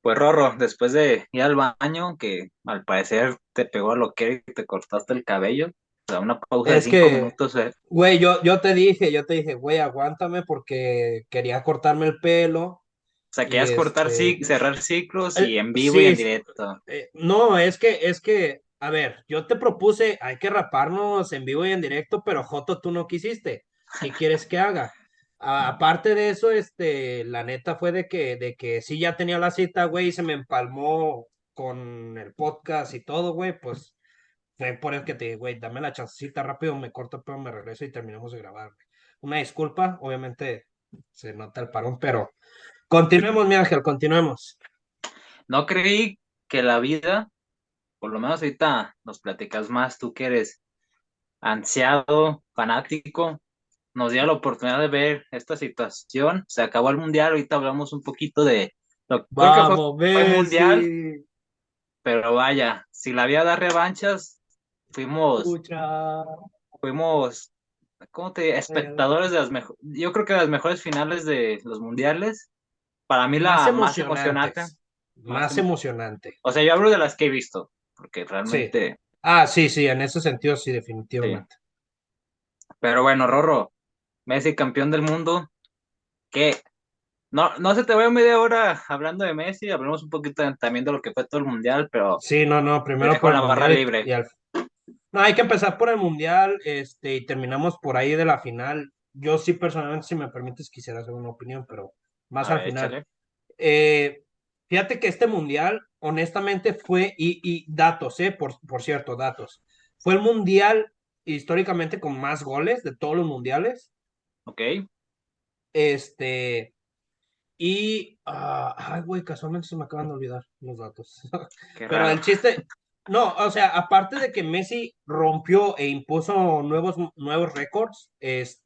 Pues Rorro, después de ir al baño, que al parecer te pegó a lo que y te cortaste el cabello, o sea, una pausa de Es cinco que, minutos, güey, yo te dije, güey, aguántame porque quería cortarme el pelo o sea, y querías cortar, sí, cerrar ciclos y en vivo y sí, en directo. no, es que, a ver, yo te propuse, hay que raparnos en vivo y en directo, pero Joto, tú no quisiste. ¿Qué quieres que haga? Aparte de eso, la neta fue de que sí ya tenía la cita, güey, y se me empalmó con el podcast y todo, güey, pues fue por el que te dije, güey, dame la chancecita rápido, me corto el pelo, me regreso y terminamos de grabar, güey. Una disculpa, obviamente se nota el parón, pero continuemos, mi Ángel, continuemos. No creí que la vida, por lo menos ahorita nos platicas más, tú que eres ansiado, fanático, nos dio la oportunidad de ver esta situación. Se acabó el mundial, ahorita hablamos un poquito de lo creo que Vamos, fue mundial, Messi. pero vaya, si la vida da revanchas, fuimos Pucha. fuimos, ¿cómo te espectadores de las mejores, yo creo que las mejores finales de los mundiales, para mí Más la más emocionante, emocionantes. más, Más emocionante. o sea, yo hablo de las que he visto, porque Sí. realmente, Sí, sí, en ese sentido sí, sí. definitivamente. Pero bueno, Rorro, Messi campeón del mundo, que no se te vaya media hora hablando de Messi, hablemos un poquito también de lo que fue todo el mundial, pero Sí, no, no, te primero dejo por el la barra mundial libre. No, hay que empezar por el mundial, y terminamos por ahí de la final. Yo sí, personalmente, si me permites, quisiera hacer una opinión, pero más A al ver, final. échale. Eh, Fíjate que este mundial, honestamente, y datos, por cierto, datos. Fue el mundial históricamente con más goles de todos los mundiales. Ok, Este, ay, güey, casualmente se me acaban de olvidar los datos. qué Pero raro. el chiste, no, o sea, aparte de que Messi rompió e impuso nuevos récords, es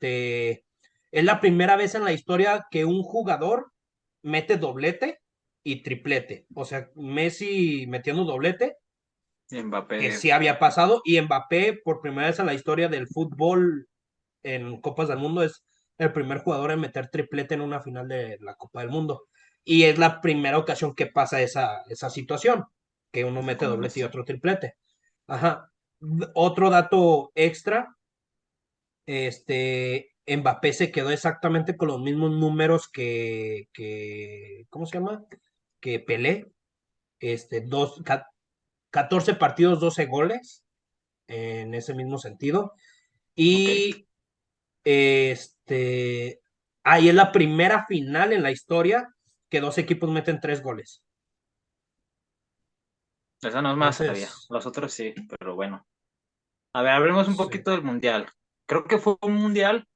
la primera vez en la historia que un jugador mete doblete y triplete. O sea, Messi metiendo doblete, que Mbappé, sí había pasado, y Mbappé, por primera vez en la historia del fútbol en Copas del Mundo, es el primer jugador en meter triplete en una final de la Copa del Mundo. Y es la primera ocasión que pasa esa situación, que uno mete con doblete y Messi. otro triplete. Ajá. Otro dato extra, Mbappé se quedó exactamente con los mismos números ¿cómo se llama? Que Pelé, 14 partidos, 12 goles, en ese mismo sentido. Ok, Y Este, ahí es la primera final en la historia que dos equipos meten 3 goles. esa no es más sabía, Entonces, los otros sí, pero bueno. A ver, hablemos un sí. poquito del mundial. Creo que fue un mundial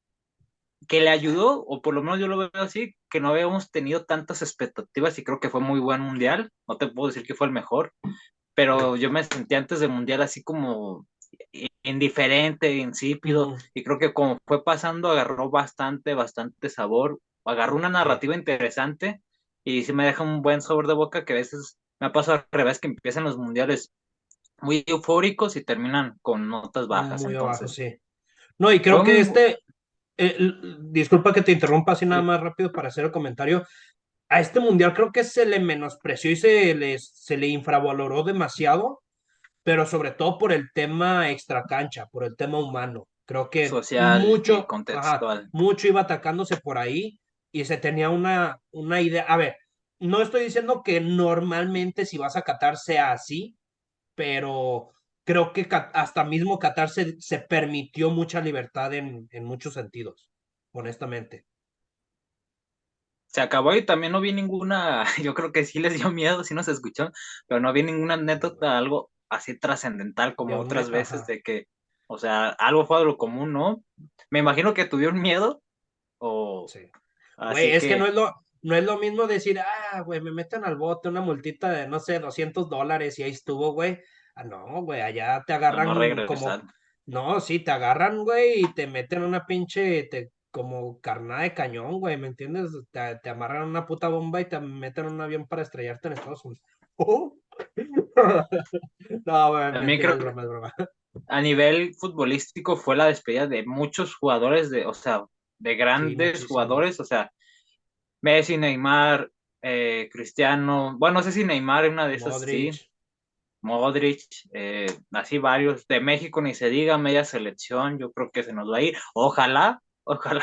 que le ayudó, o por lo menos yo lo veo así, que no habíamos tenido tantas expectativas y creo que fue muy buen mundial. No te puedo decir que fue el mejor, pero yo me sentí antes del mundial así como indiferente, insípido, Ujú, y creo que como fue pasando agarró bastante sabor, agarró una sí. narrativa interesante y sí me deja un buen sabor de boca que a veces me ha pasado al revés que empiezan los mundiales muy eufóricos y terminan con notas bajas. Muy abajo, Entonces, sí. No, y creo fue que un... disculpa que te interrumpa así nada Sí, más rápido para hacer el comentario. A este mundial creo que se le menospreció y se le infravaloró demasiado, pero sobre todo por el tema extracancha, por el tema humano. Creo que social y ajá, contextual. mucho iba atacándose por ahí y se tenía una idea. A ver, no estoy diciendo que normalmente si vas a Qatar sea así, pero creo que hasta mismo Qatar se permitió mucha libertad en muchos sentidos, honestamente. Se acabó y también no vi ninguna, yo creo que sí les dio miedo, sí nos escuchó, pero no vi ninguna anécdota, algo así trascendental De como un otras veces ajá, de que, o sea, algo fue de lo común, ¿no? Me imagino que tuvieron miedo o sí. Güey, así es que no que es lo mismo decir, güey, me meten al bote una multita de, no sé, $200 y ahí estuvo, güey. No, güey, allá te no agarran como, regresar. no, sí, te agarran, güey, y te meten una como carnada de cañón, güey, ¿me entiendes? Te amarran una puta bomba y te meten en un avión para estrellarte en Estados Unidos. No, güey, También mentira, creo es que broma, es broma. a nivel futbolístico fue la despedida de muchos jugadores, de, o sea, de Sí, grandes muchísimos. jugadores, o sea, Messi, Neymar, Cristiano, bueno, no sé si Neymar, una de esas sí, Modric. Modric, así varios, de México ni se diga, media selección, yo creo que se nos va a ir, ojalá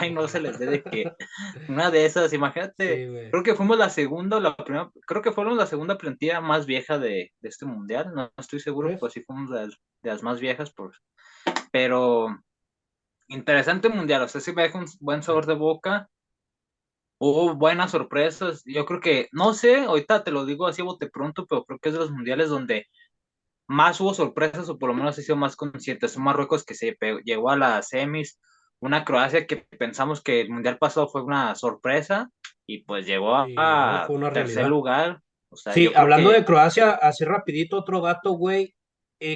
y no se Ojalá. les dé de que una de esas, imagínate, Sí, güey. creo que fuimos la segunda o la primera, creo que fuimos la segunda plantilla más vieja de este mundial, no estoy seguro, ¿Crees? pues sí fuimos de las más viejas, pues, pero interesante mundial, o sea, sí me deja un buen Sí. sabor de boca. Hubo buenas sorpresas. Yo creo que, no sé, ahorita te lo digo así a bote pronto, pero creo que es de los mundiales donde más hubo sorpresas, o por lo menos he sido más conscientes. Un Marruecos que llegó a las semis, una Croacia que pensamos que el mundial pasado fue una sorpresa y pues llegó Y no, a fue una tercer realidad. lugar. O sea, Sí, yo creo hablando que, de Croacia, así rapidito, otro dato, güey.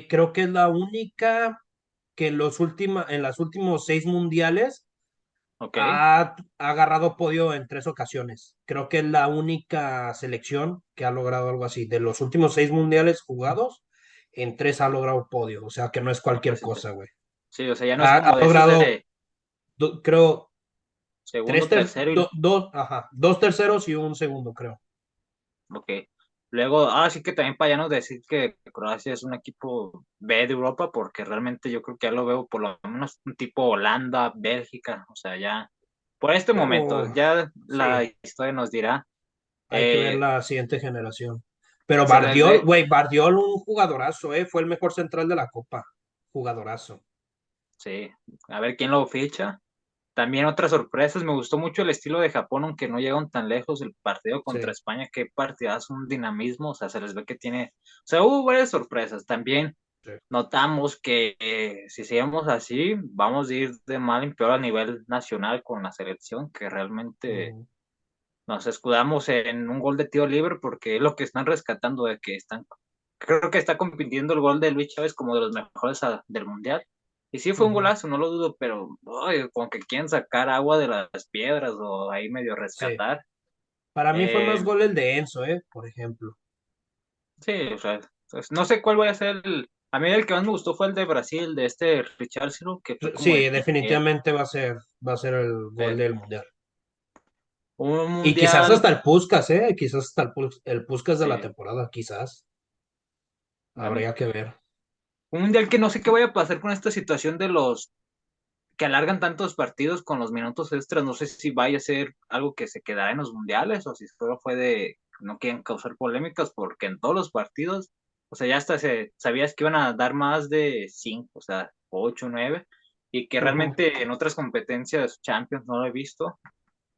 Creo que es la única que en las últimos 6 mundiales ok, ha agarrado podio en 3 ocasiones. Creo que es la única selección que ha logrado algo así. De los últimos 6 mundiales jugados, en 3 ha logrado podio. O sea que no es no, cualquier pues cosa, güey. sí, o sea, ya no es Ha como de esos logrado, de creo, segundo, tercero y, ajá, 2 terceros y un segundo, creo. ok. Luego, sí que también para ya no decir que Croacia es un equipo B de Europa, porque realmente yo creo que ya lo veo por lo menos un tipo Holanda, Bélgica, o sea, ya, por este momento, Pero ya la sí, historia nos dirá, hay que ver eh, la siguiente generación. Pero se les Bardiol, ve, güey, Bardiol, un jugadorazo, fue el mejor central de la Copa. Jugadorazo. sí, a ver quién lo ficha. También otras sorpresas, me gustó mucho el estilo de Japón, aunque no llegaron tan lejos el partido contra Sí, España, qué partidazo, un dinamismo, o sea, se les ve que tiene, o sea, hubo varias sorpresas, también sí. notamos que si seguimos así, vamos a ir de mal en peor a nivel nacional con la selección, que realmente Ujú. nos escudamos en un gol de tiro libre porque es lo que están rescatando de que están, creo que está compitiendo el gol de Luis Chávez como de los mejores del mundial. Y sí fue un Ujú. golazo, no lo dudo, pero ay, como que quieren sacar agua de las piedras o ahí medio Sí. rescatar. Para mí fue Eh, más gol el de Enzo, por ejemplo. sí, o sea, pues, no sé cuál voy a ser a mí el que más me gustó fue el de Brasil, de este Richarlison, que fue como Sí, de genial. definitivamente va a ser el gol del mundial. Un Y quizás mundial, hasta el Puskás, quizás hasta el Puskás de la sí, temporada, quizás. bueno, Habría que ver. un mundial que no sé qué vaya a pasar con esta situación de los que alargan tantos partidos con los minutos extras, no sé si vaya a ser algo que se quedará en los mundiales o si solo fue de no quieren causar polémicas porque en todos los partidos, o sea, ya hasta sabías que iban a dar más de 5, o sea, 8, 9 y que Ujú. realmente en otras competencias Champions no lo he visto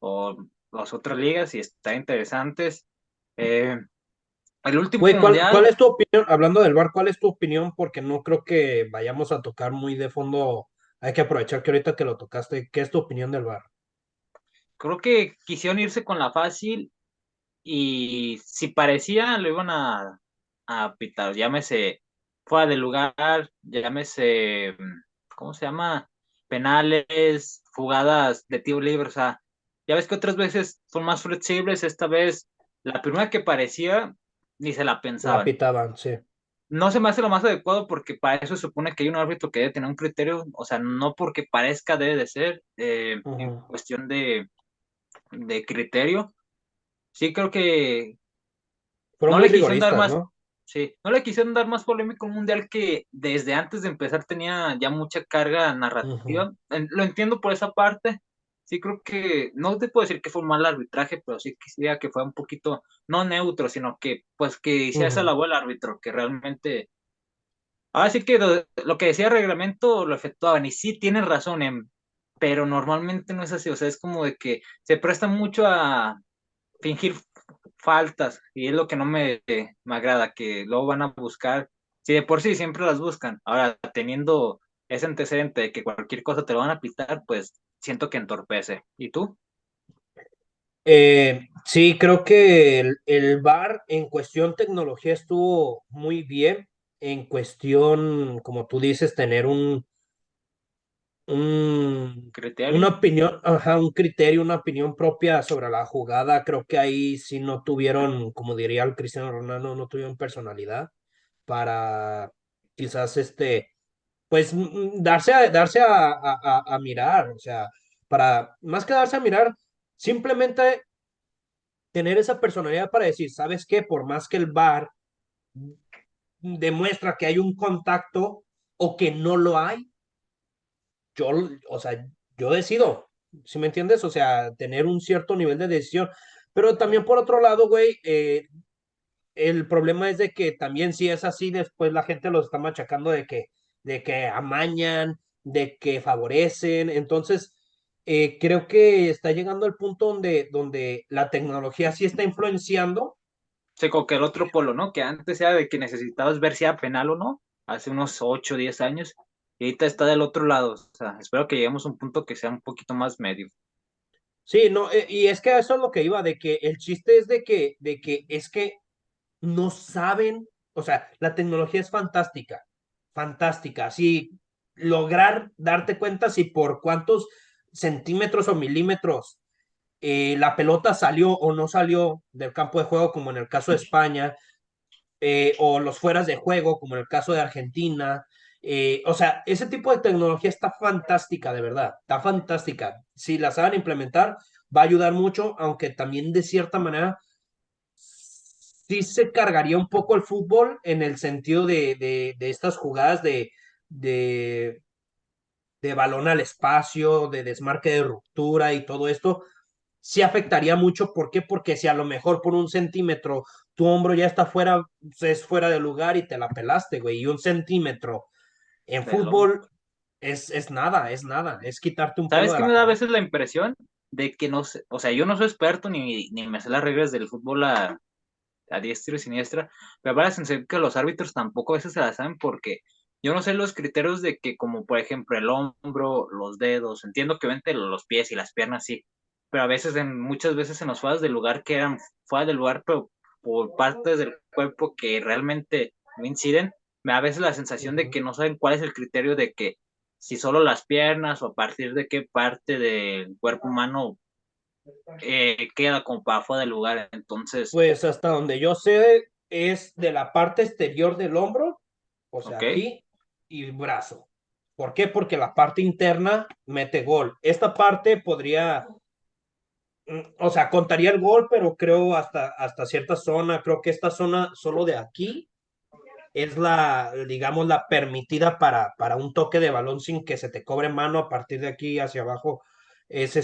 o las otras ligas y está interesantes. Eh, el último Güey, ¿cuál mundial, es tu opinión? Hablando del VAR, ¿cuál es tu opinión? Porque no creo que vayamos a tocar muy de fondo. Hay que aprovechar que ahorita que lo tocaste, ¿qué es tu opinión del VAR? creo que quisieron irse con la fácil y si parecía lo iban a pitar, llámese fuera de lugar, llámese, ¿cómo se llama? Penales, jugadas de tiro libre, o sea, ya ves que otras veces son más flexibles, esta vez la primera que parecía ni se la La pensaban. pitaban, sí. No se me hace lo más adecuado porque para eso se supone que hay un árbitro que debe tener un criterio, o sea, no porque parezca debe de ser en Ujú. cuestión de criterio. Sí, creo que Fueron no muy le quisieron dar rigoristas, más, ¿no? sí, no le quisieron dar más polémica a un mundial que desde antes de empezar tenía ya mucha carga Ujú, narrativa. Lo entiendo por esa parte. Sí, creo que no te puedo decir que fue un mal arbitraje, pero sí quisiera que fuera un poquito, no neutro, sino que pues que hiciera esa ujú. labor el árbitro, que realmente. Ahora sí que lo que decía el reglamento lo efectuaban, y sí tienen razón, pero normalmente no es así, o sea, es como de que se presta mucho a fingir faltas y es lo que no me agrada, que luego van a buscar, si de por sí siempre las buscan, ahora teniendo ese antecedente de que cualquier cosa te lo van a pitar, pues siento que entorpece. ¿Y tú? Sí, creo que el VAR en cuestión tecnología estuvo muy bien. En cuestión, como tú dices, tener una ¿Criterio? opinión, ajá, un criterio, una opinión propia sobre la jugada. Creo que ahí sí no tuvieron, como diría el Cristiano Ronaldo, no tuvieron personalidad para quizás pues darse a mirar, o sea, para más que darse a mirar, simplemente tener esa personalidad para decir, ¿sabes qué? Por más que el VAR demuestra que hay un contacto o que no lo hay, yo, o sea, yo decido, ¿sí me entiendes? O sea, tener un cierto nivel de decisión. Pero también por otro lado, güey, el problema es de que también si es así, después la gente los está machacando de que amañan, de que favorecen. Entonces, creo que está llegando el punto donde la tecnología sí está influenciando. Sí, como que el otro polo, ¿no? Que antes era de que necesitabas ver si era penal o no, hace unos 8 o 10 años, y ahorita está del otro lado. O sea, espero que lleguemos a un punto que sea un poquito más medio. Sí, no, y es que eso es lo que iba, de que el chiste es de que es que no saben, o sea, la tecnología es fantástica, fantástica, así lograr darte cuenta si por cuántos centímetros o milímetros la pelota salió o no salió del campo de juego, como en el caso de España, o los fueras de juego, como en el caso de Argentina. O sea, ese tipo de tecnología está fantástica, de verdad, está fantástica. Si la saben implementar, va a ayudar mucho, aunque también de cierta manera sí se cargaría un poco el fútbol en el sentido de estas jugadas de, de balón al espacio, de desmarque de ruptura y todo esto, sí afectaría mucho. ¿Por qué? Porque si a lo mejor por un centímetro tu hombro ya está fuera, es fuera de lugar y te la pelaste, güey, y un centímetro en Del hombro. fútbol es nada, es quitarte un pelo ¿Sabes de qué la me da a cabeza. veces la impresión? De que no sé, o sea, yo no soy experto ni me sé las reglas del fútbol a diestra y siniestra, pero me da la sensación que los árbitros tampoco a veces se las saben porque yo no sé los criterios de que, como por ejemplo el hombro, los dedos, entiendo que vente los pies y las piernas sí, pero a veces, muchas veces en los fueras del lugar que eran fuera del lugar, pero por partes del cuerpo que realmente no inciden, me da a veces la sensación de Ujú. que no saben cuál es el criterio de que si solo las piernas o a partir de qué parte del cuerpo humano queda como para fuera del lugar, entonces, Pues hasta donde yo sé es de la parte exterior del hombro, o sea, ok, aquí, y brazo. ¿Por qué? Porque la parte interna mete gol. Esta parte podría, o sea, contaría el gol, pero creo hasta cierta zona. Creo que esta zona solo de aquí es la, digamos, la permitida para un toque de balón sin que se te cobre mano. A partir de aquí hacia abajo es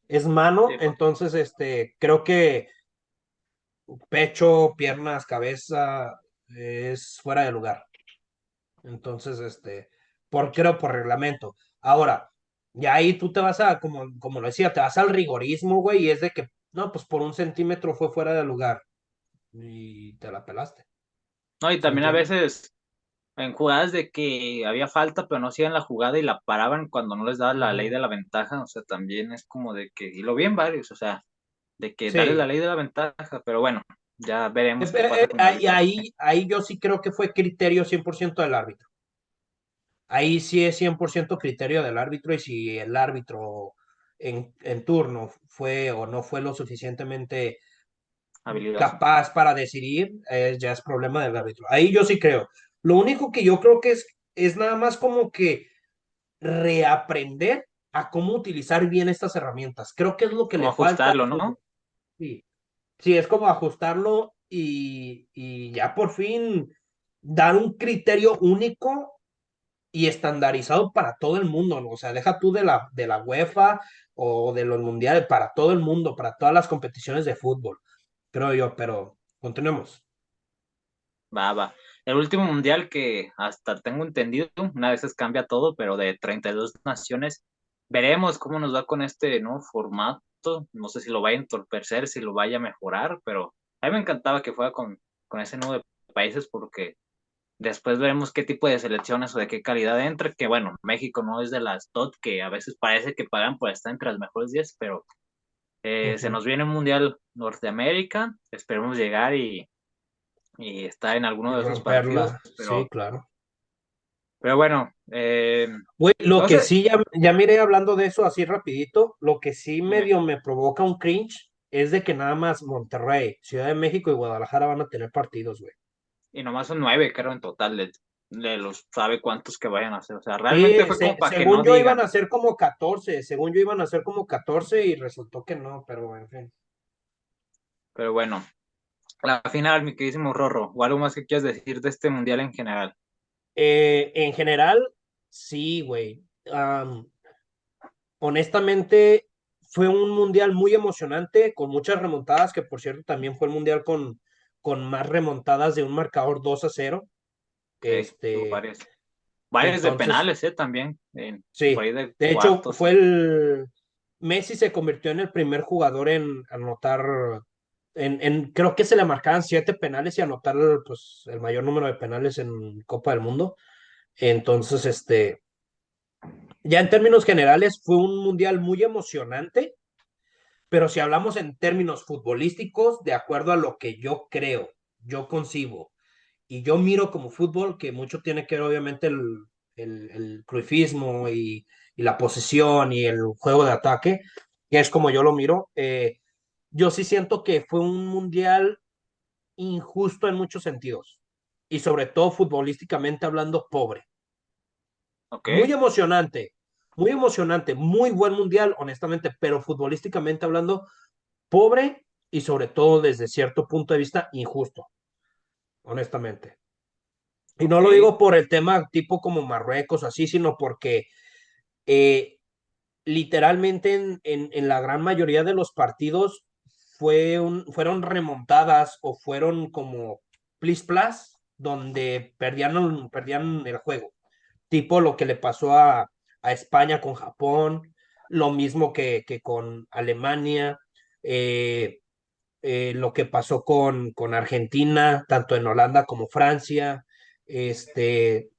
es mano. sí, Entonces, creo que pecho, piernas, cabeza es fuera de lugar. Entonces, creo por reglamento. Ahora, ya ahí tú te vas a, como lo decía, te vas al rigorismo, güey, y es de que, no, pues por un centímetro fue fuera de lugar y te la pelaste. no, y ¿Sí me también a entiendes? veces en jugadas de que había falta, pero no hacían la jugada y la paraban cuando no les daba la ley Ujú. de la ventaja, o sea, también es como de que, y lo vi en varios, o sea, de que darle la Sí. ley de la ventaja, pero bueno, ya veremos qué pasa con el Y VAR. ahí yo sí creo que fue criterio 100% del árbitro. Ahí sí es 100% criterio del árbitro, y si el árbitro en turno fue o no fue lo suficientemente Habilidoso. capaz para decidir, ya es problema del árbitro. Ahí yo sí creo. Lo único que yo creo que es nada más como que reaprender a cómo utilizar bien estas herramientas. Creo que es lo que Como le falta al ajustarlo, fútbol. ¿no? Sí, sí, es como ajustarlo y ya por fin dar un criterio único y estandarizado para todo el mundo, ¿no? O sea, deja tú de la UEFA o de los mundiales, para todo el mundo, para todas las competiciones de fútbol, creo yo, pero continuemos. Va, va. El último mundial que hasta tengo entendido, una vez cambia todo, pero de 32 naciones, veremos cómo nos va con este nuevo formato. No sé si lo vaya a entorpecer, si lo vaya a mejorar, pero a mí me encantaba que fuera con ese número de países porque después veremos qué tipo de selecciones o de qué calidad entra, que bueno, México no es de las top que a veces parece que pagan por estar entre las mejores 10, pero se Ujú. nos viene un mundial Norteamérica, esperemos llegar y estar en alguno Y de esos partidos, romperla, sí, claro. pero bueno, Güey, lo no que sé, sí, ya miré hablando de eso así rapidito, lo que sí dime, medio me provoca un cringe es de que nada más Monterrey, Ciudad de México y Guadalajara van a tener partidos, güey. y nomás son 9, creo, en total, de los sabe cuántos que vayan a hacer, o sea, realmente Sí, fue como para que según no yo iban digan, a ser como 14, según yo iban a ser como 14 y resultó que no, pero en fin. Pero bueno, la final, mi queridísimo Rorro, o algo más que quieras decir de este mundial en general. En general, sí, güey. Honestamente, fue un mundial muy emocionante, con muchas remontadas, que por cierto también fue el mundial con más remontadas de un marcador 2-0. Tuvo Este, varios de entonces, penales, también, por sí. ahí de De hecho, cuartos. fue el Messi se convirtió en el primer jugador en anotar, creo que se le marcaban 7 penales y anotar pues, el mayor número de penales en Copa del Mundo. Entonces, ya en términos generales fue un mundial muy emocionante, pero si hablamos en términos futbolísticos, de acuerdo a lo que yo creo, yo concibo y yo miro como fútbol, que mucho tiene que ver obviamente el cruifismo y la posesión y el juego de ataque, que es como yo lo miro. Yo sí siento que fue un mundial injusto en muchos sentidos y sobre todo futbolísticamente hablando pobre. Ok, Muy emocionante, muy buen mundial, honestamente, pero futbolísticamente hablando pobre y sobre todo desde cierto punto de vista injusto, honestamente. Y no ok. lo digo por el tema tipo como Marruecos, así, sino porque eh, literalmente en la gran mayoría de los partidos fueron remontadas o fueron como plis plas donde perdían el juego. Tipo lo que le pasó a España con Japón, lo mismo que con Alemania, eh, lo que pasó con Argentina, tanto en Holanda como Francia, este,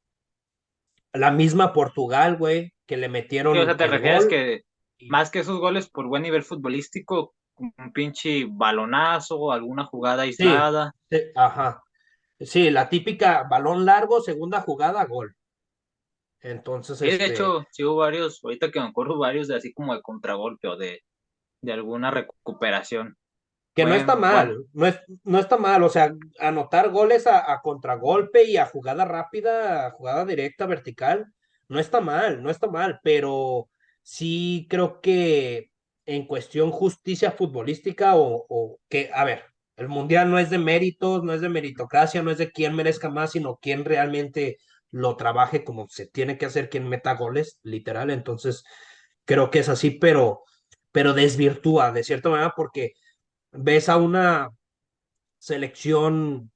la misma Portugal, güey, que le Sí, o metieron sea, te el refieres gol. que más que esos goles por buen nivel futbolístico, un pinche balonazo, alguna jugada Sí, aislada. sí, ajá. Sí, la típica balón largo, segunda jugada, gol. Entonces, Sí, de hecho, sí hubo varios, ahorita que me acuerdo, varios de así como de contragolpe o de alguna recuperación. que no está Bueno, mal, no está mal, o sea, anotar goles a contragolpe y a jugada rápida, a jugada directa, vertical, no está mal, no está mal, pero sí creo que en cuestión justicia futbolística o que, a ver, el mundial no es de méritos, no es de meritocracia, no es de quién merezca más, sino quién realmente lo trabaje como se tiene que hacer, quien meta goles, literal, entonces creo que es así, pero desvirtúa de cierta manera porque ves a una selección,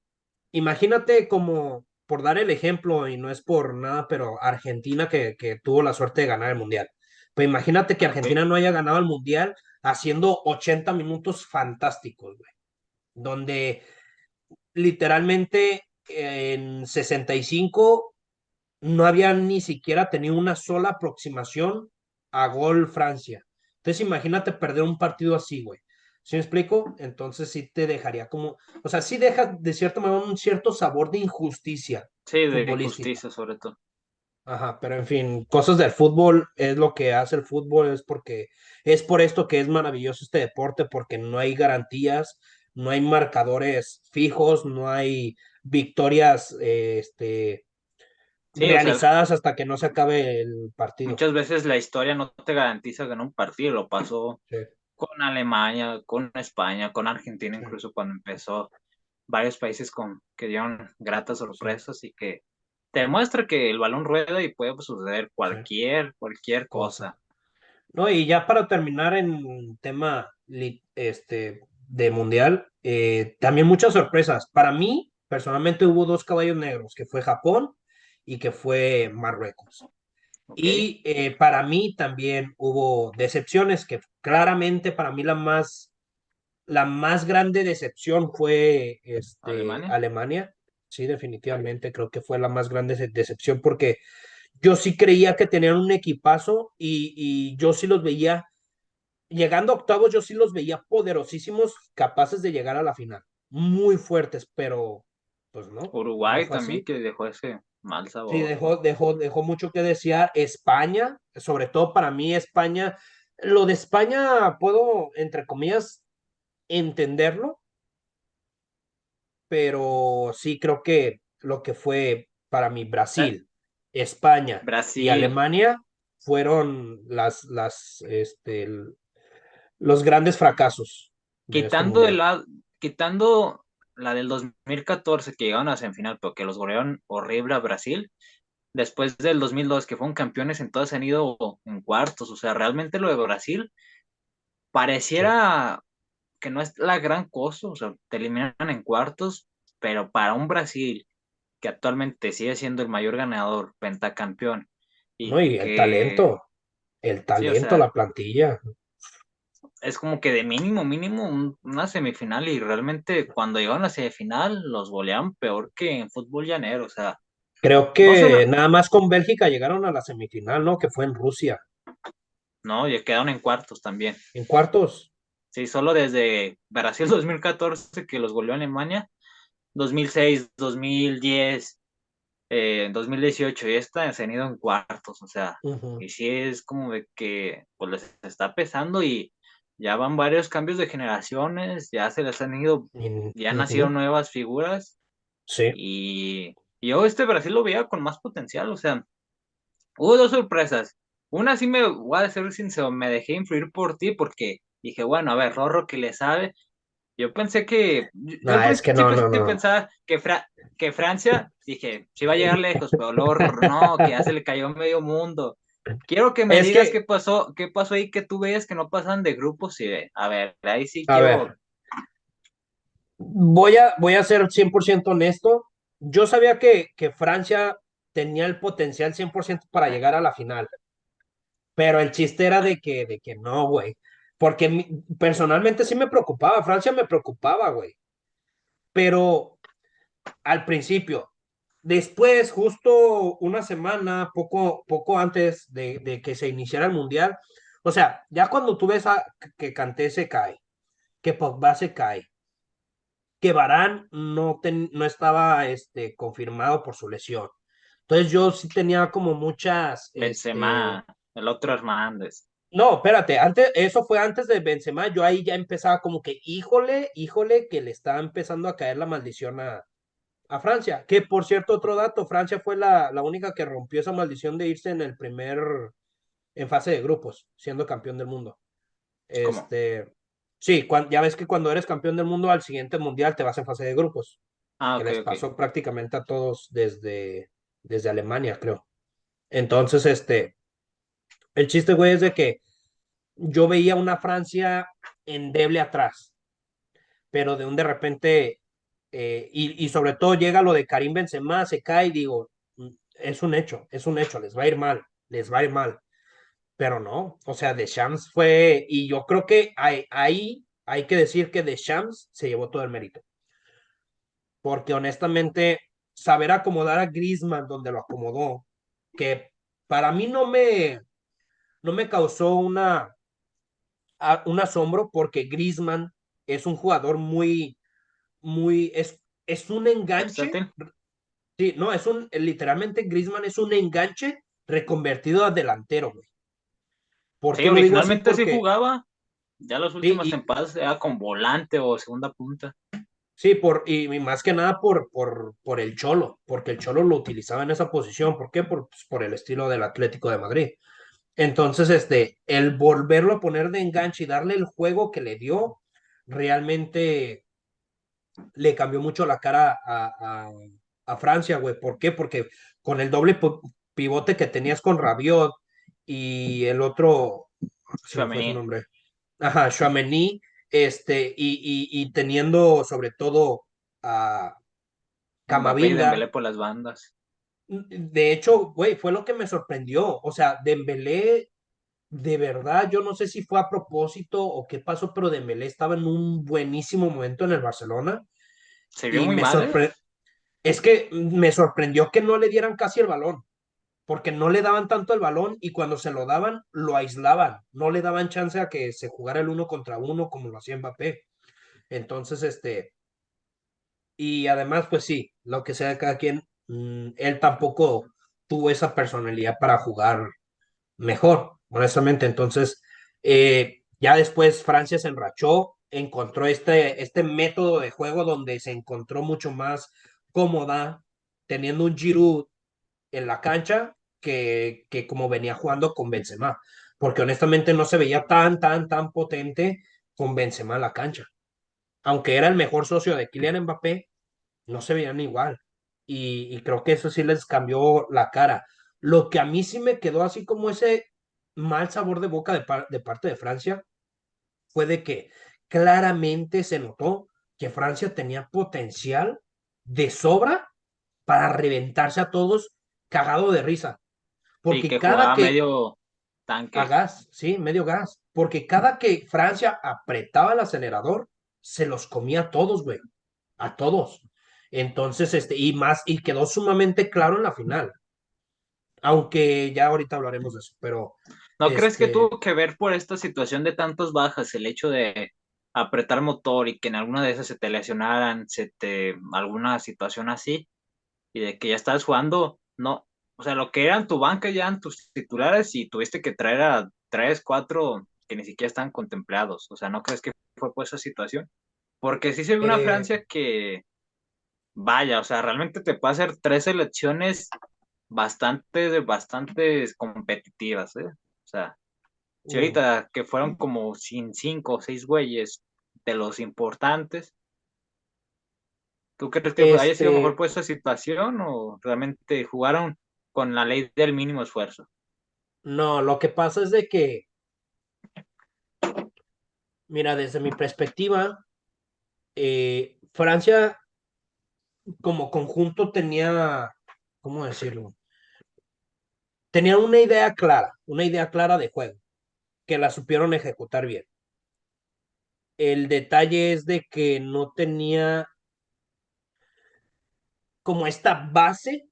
imagínate como, por dar el ejemplo, y no es por nada, pero Argentina que tuvo la suerte de ganar el Mundial. Pues imagínate que ok. Argentina no haya ganado el Mundial haciendo 80 minutos fantásticos, güey, donde literalmente en 65 no había ni siquiera tenido una sola aproximación a gol Francia. Entonces imagínate perder un partido así, güey. ¿Sí me explico? Entonces sí te dejaría como, o sea, sí deja de cierta manera un cierto sabor de injusticia Sí, de futbolística. injusticia sobre todo. Ajá, pero en fin, cosas del fútbol es lo que hace el fútbol, es porque es por esto que es maravilloso este deporte, porque no hay garantías, no hay marcadores fijos, no hay victorias, Sí, o sea, realizadas hasta que no se acabe el partido. muchas veces la historia no te garantiza ganar un partido, lo pasó Sí, con Alemania, con España, con Argentina, sí, incluso cuando empezó, varios países que dieron gratas sí, sorpresas y que te demuestra que el balón rueda y puede suceder sí, cualquier cosa. cosa. No, y ya para terminar en tema de mundial, también muchas sorpresas. Para mí, personalmente, hubo dos caballos negros, que fue Japón y que fue Marruecos. ¿Ok? Y para mí también hubo decepciones, que claramente para mí la más grande decepción fue Alemania. Alemania. Sí, definitivamente creo que fue la más grande decepción porque yo sí creía que tenían un equipazo y yo sí los veía, llegando a octavos, yo sí los veía poderosísimos, capaces de llegar a la final. Muy fuertes, pero pues no Uruguay fue también así. que dejó ese mal Sí, sabor. dejó mucho que desear. España, sobre todo para mí, España, lo de España puedo, entre comillas, entenderlo, pero sí creo que lo que fue para mí Eh, Brasil, España y Brasil, Alemania fueron los grandes fracasos de este quitando mundial. quitando la del 2014 que llegaron a semifinal, pero que los golearon horrible a Brasil, después del 2002 que fueron campeones, en todas han ido en cuartos. O sea, realmente lo de Brasil Sí. pareciera que no es la gran cosa, o sea, te eliminan en cuartos, pero para un Brasil que actualmente sigue siendo el mayor ganador, pentacampeón, No, y y que, el sí, o talento, sea, la plantilla. es como que de mínimo, mínimo una semifinal, y realmente cuando llegaron a la semifinal los goleaban peor que en fútbol llanero, o sea, Creo no sé, que nada más con Bélgica llegaron a la semifinal, ¿no? Que fue en Rusia. no, ya quedaron en cuartos también. En cuartos. Sí, solo desde Brasil 2014 que los goleó Alemania, 2006, 2010, 2018 y esta se han ido en cuartos, o sea, Ujú. y sí es como de que pues les está pesando, y ya van varios cambios de generaciones, ya se les han ido, ya nacieron Ujú. nuevas figuras, Sí. y yo este Brasil lo veía con más potencial, o sea, hubo dos sorpresas. Una sí me voy a decir sincero, me dejé influir por ti porque dije, bueno, a ver, Rorro que le sabe. Yo pensé que, yo al Nah, es que no, principio no, sí no. pensaba que Francia, dije, sí va a llegar lejos, pero luego no, que ya se le cayó medio mundo. Quiero que me Es digas que, qué pasó ahí que tú veías que no pasan de grupos, y a ver, ahí sí a quiero, ver, voy a ser 100% honesto. Yo sabía que Francia tenía el potencial 100% para llegar a la final, pero el chiste era de que no, güey. Porque personalmente sí me preocupaba, Francia me preocupaba, güey. Pero al principio, después, justo una semana, poco antes de que se iniciara el mundial, o sea, ya cuando tú ves que Kanté se cae, que Pogba se cae, que Varane no estaba confirmado por su lesión. Entonces yo sí tenía como muchas, Benzema, el otro Hernández. no, espérate, antes, eso fue antes de Benzema, yo ahí ya empezaba como que, híjole, que le estaba empezando a caer la maldición a Francia. Que por cierto, otro dato, Francia fue la única que rompió esa maldición de irse en fase de grupos, siendo campeón del mundo. ¿Cómo? Sí, ya ves que cuando eres campeón del mundo al siguiente mundial te vas en fase de grupos, Ah, que ok, les ok. pasó prácticamente a todos desde Alemania, creo. Entonces, el chiste, güey, es de que yo veía una Francia endeble atrás, pero de repente, y sobre todo llega lo de Karim Benzema, se cae y digo, es un hecho, les va a ir mal, les va a ir mal. Pero no, o sea, Deschamps fue, y yo creo que ahí hay que decir que Deschamps se llevó todo el mérito, porque honestamente, saber acomodar a Griezmann donde lo acomodó, que para mí no me causó un asombro, porque Griezmann es un jugador es un enganche, Versátil. sí, no, literalmente Griezmann es un enganche reconvertido a delantero, güey. ¿Por Sí, qué lo digo así? originalmente sí Porque, jugaba, ya los sí, últimos tempadas era con volante o segunda punta. sí, y más que nada por el Cholo, porque el Cholo lo utilizaba en esa posición. ¿Por qué? Por el estilo del Atlético de Madrid. Entonces, el volverlo a poner de enganche y darle el juego que le dio, realmente le cambió mucho la cara a Francia, güey. ¿Por qué? Porque con el doble pivote que tenías con Rabiot y el otro, se me fue su Tchouaméni, nombre. Ajá, Tchouaméni, y teniendo sobre todo a Mbappé y Camavinga. Dembélé por las bandas. De hecho, güey, fue lo que me sorprendió. O sea, Dembélé, de verdad, yo no sé si fue a propósito o qué pasó, pero Dembélé estaba en un buenísimo momento en el Barcelona Se vio y muy mal, ¿eh? es que me sorprendió que no le dieran casi el balón, porque no le daban tanto el balón y cuando se lo daban, lo aislaban, no le daban chance a que se jugara el uno contra uno como lo hacía Mbappé. Entonces, y además, pues sí, lo que sea de cada quien, él tampoco tuvo esa personalidad para jugar mejor, honestamente. Entonces, ya después Francia se enrachó, encontró este método de juego donde se encontró mucho más cómoda, teniendo un Giroud en la cancha que como venía jugando con Benzema, porque honestamente no se veía tan potente con Benzema en la cancha. aunque era el mejor socio de Kylian Mbappé, no se veían igual. Y creo que eso sí les cambió la cara. Lo que a mí sí me quedó así como ese mal sabor de boca de parte de Francia fue de que claramente se notó que Francia tenía potencial de sobra para reventarse a todos cagado de risa. Sí, Porque que cada jugaba que, medio a tanque. gas, sí, medio gas, porque cada que Francia apretaba el acelerador, se los comía a todos, güey, a todos. Entonces, y más, y quedó sumamente claro en la final, aunque ya ahorita hablaremos de eso, pero, ¿No crees que este, tuvo que ver por esta situación de tantos bajas el hecho de apretar motor y que en alguna de esas se te lesionaran, alguna situación así, y de que ya estabas jugando, no, o sea, lo que eran tu banca ya eran tus titulares y tuviste que traer a tres, cuatro que ni siquiera están contemplados? O sea, ¿no crees que fue por esa situación? Porque sí se ve una eh, Francia que, vaya, o sea, realmente te puede hacer tres selecciones bastante competitivas, ¿eh? O sea, si mm, ahorita que fueron como sin cinco o seis güeyes de los importantes, ¿tú crees que haya sido mejor este, por esa situación o realmente jugaron con la ley del mínimo esfuerzo? no, lo que pasa es de que, mira, desde mi perspectiva, Francia como conjunto tenía, ¿cómo decirlo? Tenía una idea clara de juego, que la supieron ejecutar bien. El detalle es de que no tenía como esta base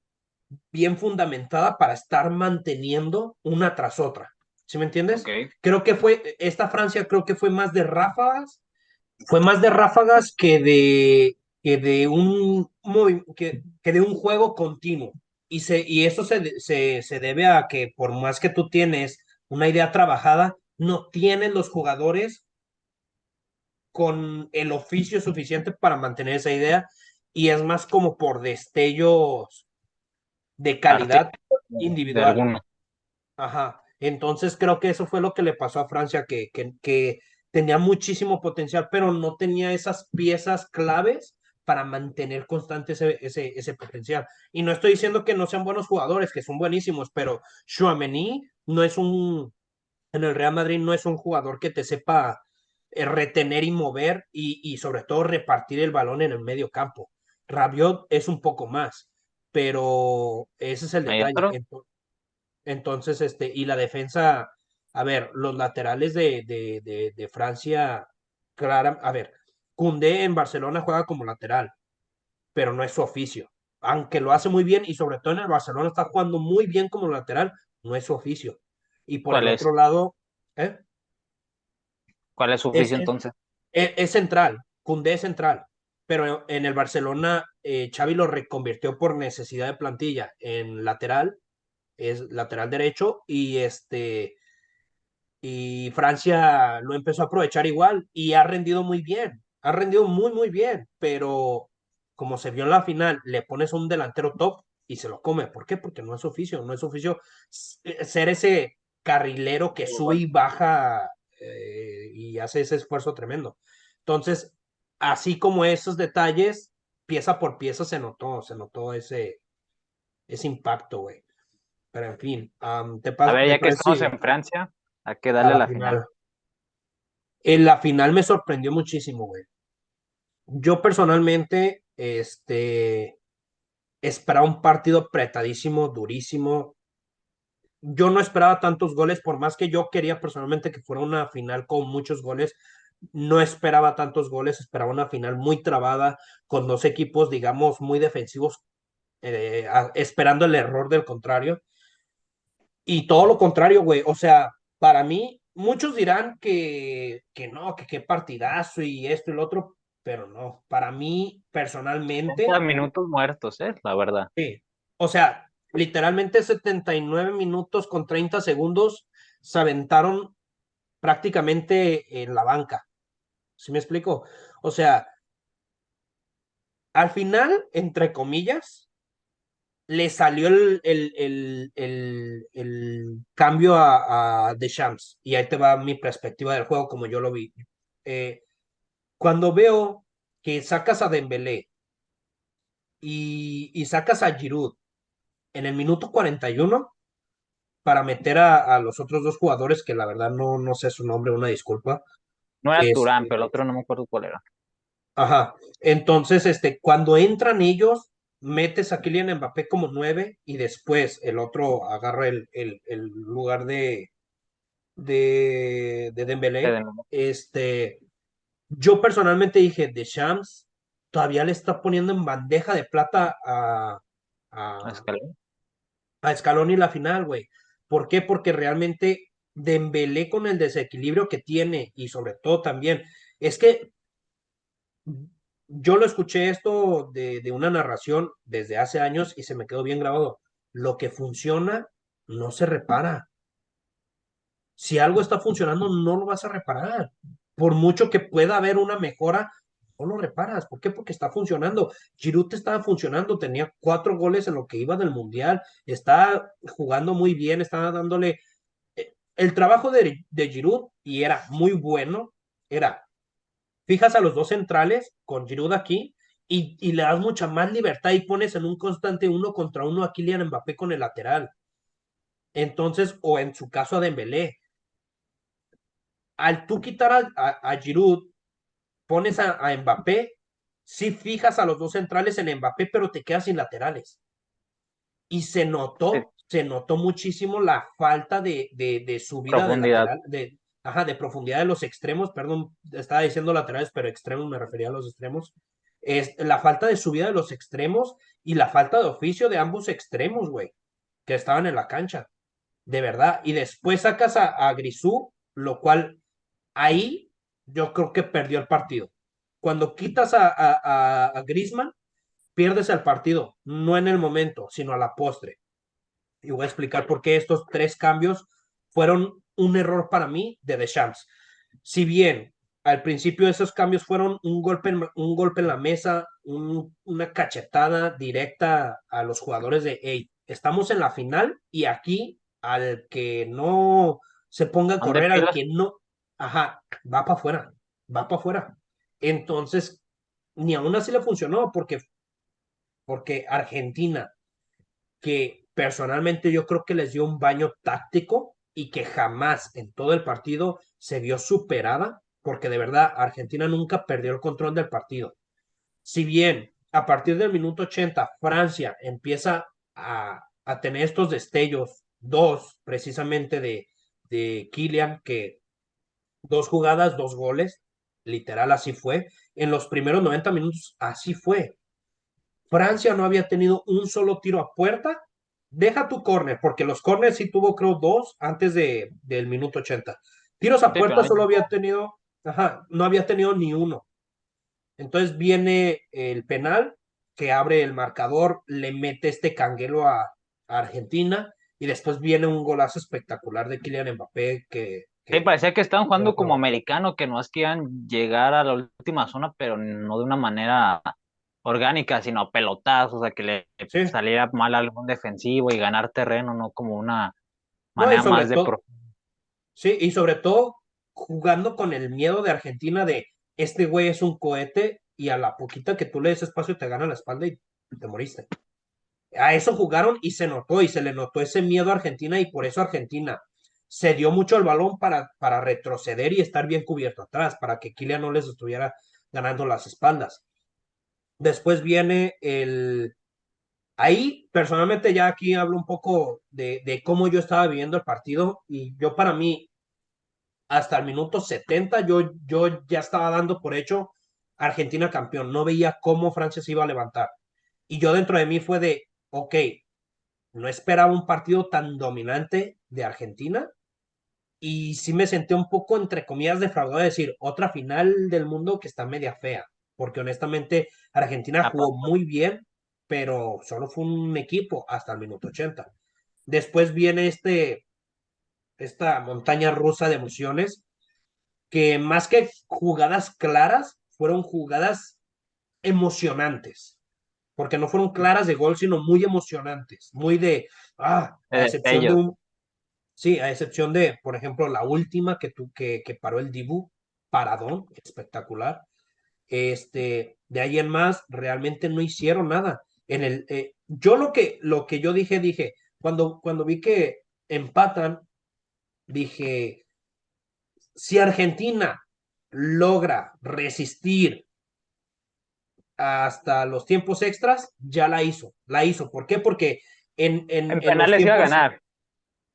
bien fundamentada para estar manteniendo una tras otra. ¿Sí me Ok, entiendes? Creo que esta Francia creo que fue más de ráfagas que de un juego continuo. Y eso se debe a que por más que tú tienes una idea trabajada, no tienes los jugadores con el oficio suficiente para mantener esa idea y es más como por destellos de arte calidad de individual. alguno. Ajá. Entonces creo que eso fue lo que le pasó a Francia, que tenía muchísimo potencial, pero no tenía esas piezas claves para mantener constante ese potencial. Y no estoy diciendo que no sean buenos jugadores, que son buenísimos, pero Tchouaméni no es en el Real Madrid no es un jugador que te sepa retener y mover y sobre todo repartir el balón en el medio campo. Rabiot es un poco más, pero ese es el ¿Hay detalle. otro? Entonces, y la defensa, a ver, los laterales de Francia, clara, a ver, Koundé en Barcelona juega como lateral, pero no es su oficio. Aunque lo hace muy bien y sobre todo en el Barcelona está jugando muy bien como lateral, no es su oficio. Y por el ¿Cuál es? otro lado, ¿eh? ¿Cuál es su Es, oficio es, entonces? es central, Koundé es central, pero en el Barcelona Xavi lo reconvirtió por necesidad de plantilla en lateral, es lateral derecho y Francia lo empezó a aprovechar igual y ha rendido muy bien, ha rendido muy, muy bien, pero como se vio en la final, le pones un delantero top y se lo come. ¿Por qué? Porque no es oficio, no es oficio ser ese carrilero que sube y baja y hace ese esfuerzo tremendo. Entonces, así como esos detalles, pieza por pieza se notó ese impacto, güey. Pero en fin, A ver, ¿te ya que parece estamos si en Francia, hay que a darle la la final. final? En la final me sorprendió muchísimo, güey. Yo personalmente, esperaba un partido apretadísimo, durísimo. Yo no esperaba tantos goles, por más que yo quería personalmente que fuera una final con muchos goles. No esperaba tantos goles, esperaba una final muy trabada, con dos equipos, digamos, muy defensivos, esperando el error del contrario. Y todo lo contrario, güey. O sea, para mí, muchos dirán que no, que qué partidazo y esto y lo otro, pero no. Para mí, 30 personalmente, minutos muertos, la verdad. sí. O sea, literalmente 79 minutos con 30 segundos se aventaron prácticamente en la banca. ¿Sí me explico? O sea, al final, entre comillas, le salió el cambio a Deschamps. Y ahí te va mi perspectiva del juego como yo lo vi. Eh, Cuando veo que sacas a Dembélé y sacas a Giroud en el minuto 41 para meter a los otros dos jugadores, que la verdad no sé su nombre, una disculpa. No era Turán, pero el Este, otro no me acuerdo cuál era. ajá. Entonces, cuando entran ellos, metes a Kylian Mbappé como 9 y después el otro agarra el lugar de Dembélé. Yo personalmente dije, Deschamps todavía le está poniendo en bandeja de plata a, Escalón. a Scaloni la final, güey. ¿Por qué? Porque realmente Dembélé con el desequilibrio que tiene y sobre todo también, es que yo lo escuché esto de una narración desde hace años y se me quedó bien grabado. Lo que funciona no se repara. Si algo está funcionando, no lo vas a reparar. Por mucho que pueda haber una mejora, no lo reparas. ¿Por qué? Porque está funcionando. Giroud estaba funcionando, tenía 4 goles en lo que iba del Mundial, está jugando muy bien, estaba dándole el trabajo de Giroud y era muy bueno. Era, fijas a los dos centrales con Giroud aquí y le das mucha más libertad y pones en un constante 1 contra 1 a Kylian Mbappé con el lateral. Entonces, o en su caso a Dembélé al tú quitar a Giroud, pones a Mbappé, sí fijas a los dos centrales en Mbappé, pero te quedas sin laterales. Y Sí, se notó muchísimo la falta de subida de profundidad. lateral, ajá, de profundidad de los extremos, perdón, estaba diciendo laterales, pero extremos me refería a los extremos. Es la falta de subida de los extremos y la falta de oficio de ambos extremos, güey, que estaban en la cancha, de verdad. Y después sacas a Grisú, lo cual ahí yo creo que perdió el partido. Cuando quitas a Griezmann, pierdes el partido, no en el momento, sino a la postre. Y voy a explicar por qué estos 3 cambios fueron un error para mí de Deschamps. Si bien al principio esos cambios fueron un golpe en la mesa, una cachetada directa a los jugadores de, hey, estamos en la final y aquí al que no se ponga a ¿Dónde correr, al pilas? que no, ajá, va para afuera, va para afuera. Entonces, ni aún así le funcionó porque Argentina, que personalmente yo creo que les dio un baño táctico y que jamás en todo el partido se vio superada, porque de verdad Argentina nunca perdió el control del partido. Si bien a partir del minuto 80 Francia empieza a tener estos destellos, dos precisamente de Kylian, que 2 jugadas, 2 goles, literal así fue. En los primeros 90 minutos así fue. Francia no había tenido un solo tiro a puerta. Deja tu córner, porque los córners sí tuvo, creo, 2 antes del minuto 80. Tiros a Sí, pero puerta no. solo había tenido, ajá, no había tenido ni uno. Entonces viene el penal que abre el marcador, le mete este canguelo a Argentina y después viene un golazo espectacular de Kylian Mbappé Sí, parecía que estaban de jugando otro como lado. americano, que no es que iban a llegar a la última zona, pero no de una manera orgánica, sino a pelotazos, o sea, que le Sí, saliera mal a algún defensivo y ganar terreno, no como una no, y manera sobre más de todo, sí, y sobre todo jugando con el miedo de Argentina de este güey es un cohete y a la poquita que tú le des espacio te gana la espalda y te moriste. A eso jugaron y se notó y se le notó ese miedo a Argentina y por eso Argentina se dio mucho el balón para retroceder y estar bien cubierto atrás, para que Kylian no les estuviera ganando las espaldas. Después viene el... Ahí, personalmente, ya aquí hablo un poco de cómo yo estaba viviendo el partido y yo para mí, hasta el minuto 70 yo ya estaba dando por hecho Argentina campeón. No veía cómo Francia se iba a levantar. Y yo dentro de mí fue de, ok, no esperaba un partido tan dominante de Argentina y sí me senté un poco, entre comillas, defraudado de decir, otra final del mundo que está media fea, porque honestamente Argentina jugó muy bien, pero solo fue un equipo hasta el minuto 80. Después viene esta montaña rusa de emociones que más que jugadas claras, fueron jugadas emocionantes, porque no fueron claras de gol, sino muy emocionantes, muy a excepción de destellos. un, sí, a excepción de, por ejemplo, la última que paró el Dibu, paradón, espectacular. De ahí en más, realmente no hicieron nada. Yo lo que yo dije, cuando vi que empatan, dije, si Argentina logra resistir hasta los tiempos extras, ya la hizo. La hizo. ¿Por qué? Porque En en los penales iba a tiempos, ganar.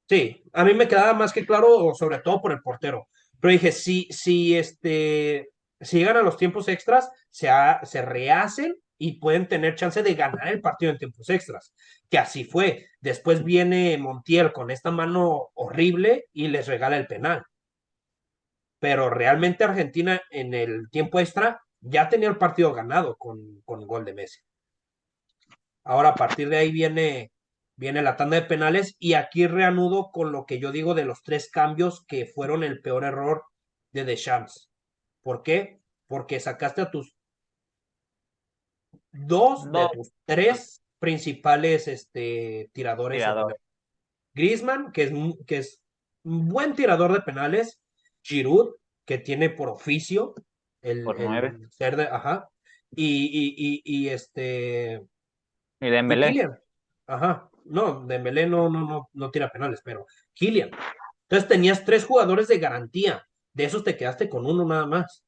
sí, a mí me quedaba más que claro, sobre todo por el portero. Pero dije, si llegan a los tiempos extras, se rehacen y pueden tener chance de ganar el partido en tiempos extras. Que así fue. Después viene Montiel con esta mano horrible y les regala el penal. Pero realmente Argentina en el tiempo extra ya tenía el partido ganado con gol de Messi. Ahora a partir de ahí viene la tanda de penales y aquí reanudo con lo que yo digo de los 3 cambios que fueron el peor error de Deschamps. ¿Por qué? Porque sacaste a tus dos de Dos tus tres principales tiradores de tiradores penales. Griezmann, que es un buen tirador de penales. Giroud, que tiene por oficio por 9. el ser de, ajá, y Y y Dembélé. Kylian. Ajá. No, Dembélé no tira penales, pero Kylian. Entonces tenías 3 jugadores de garantía. De esos te quedaste con uno nada más.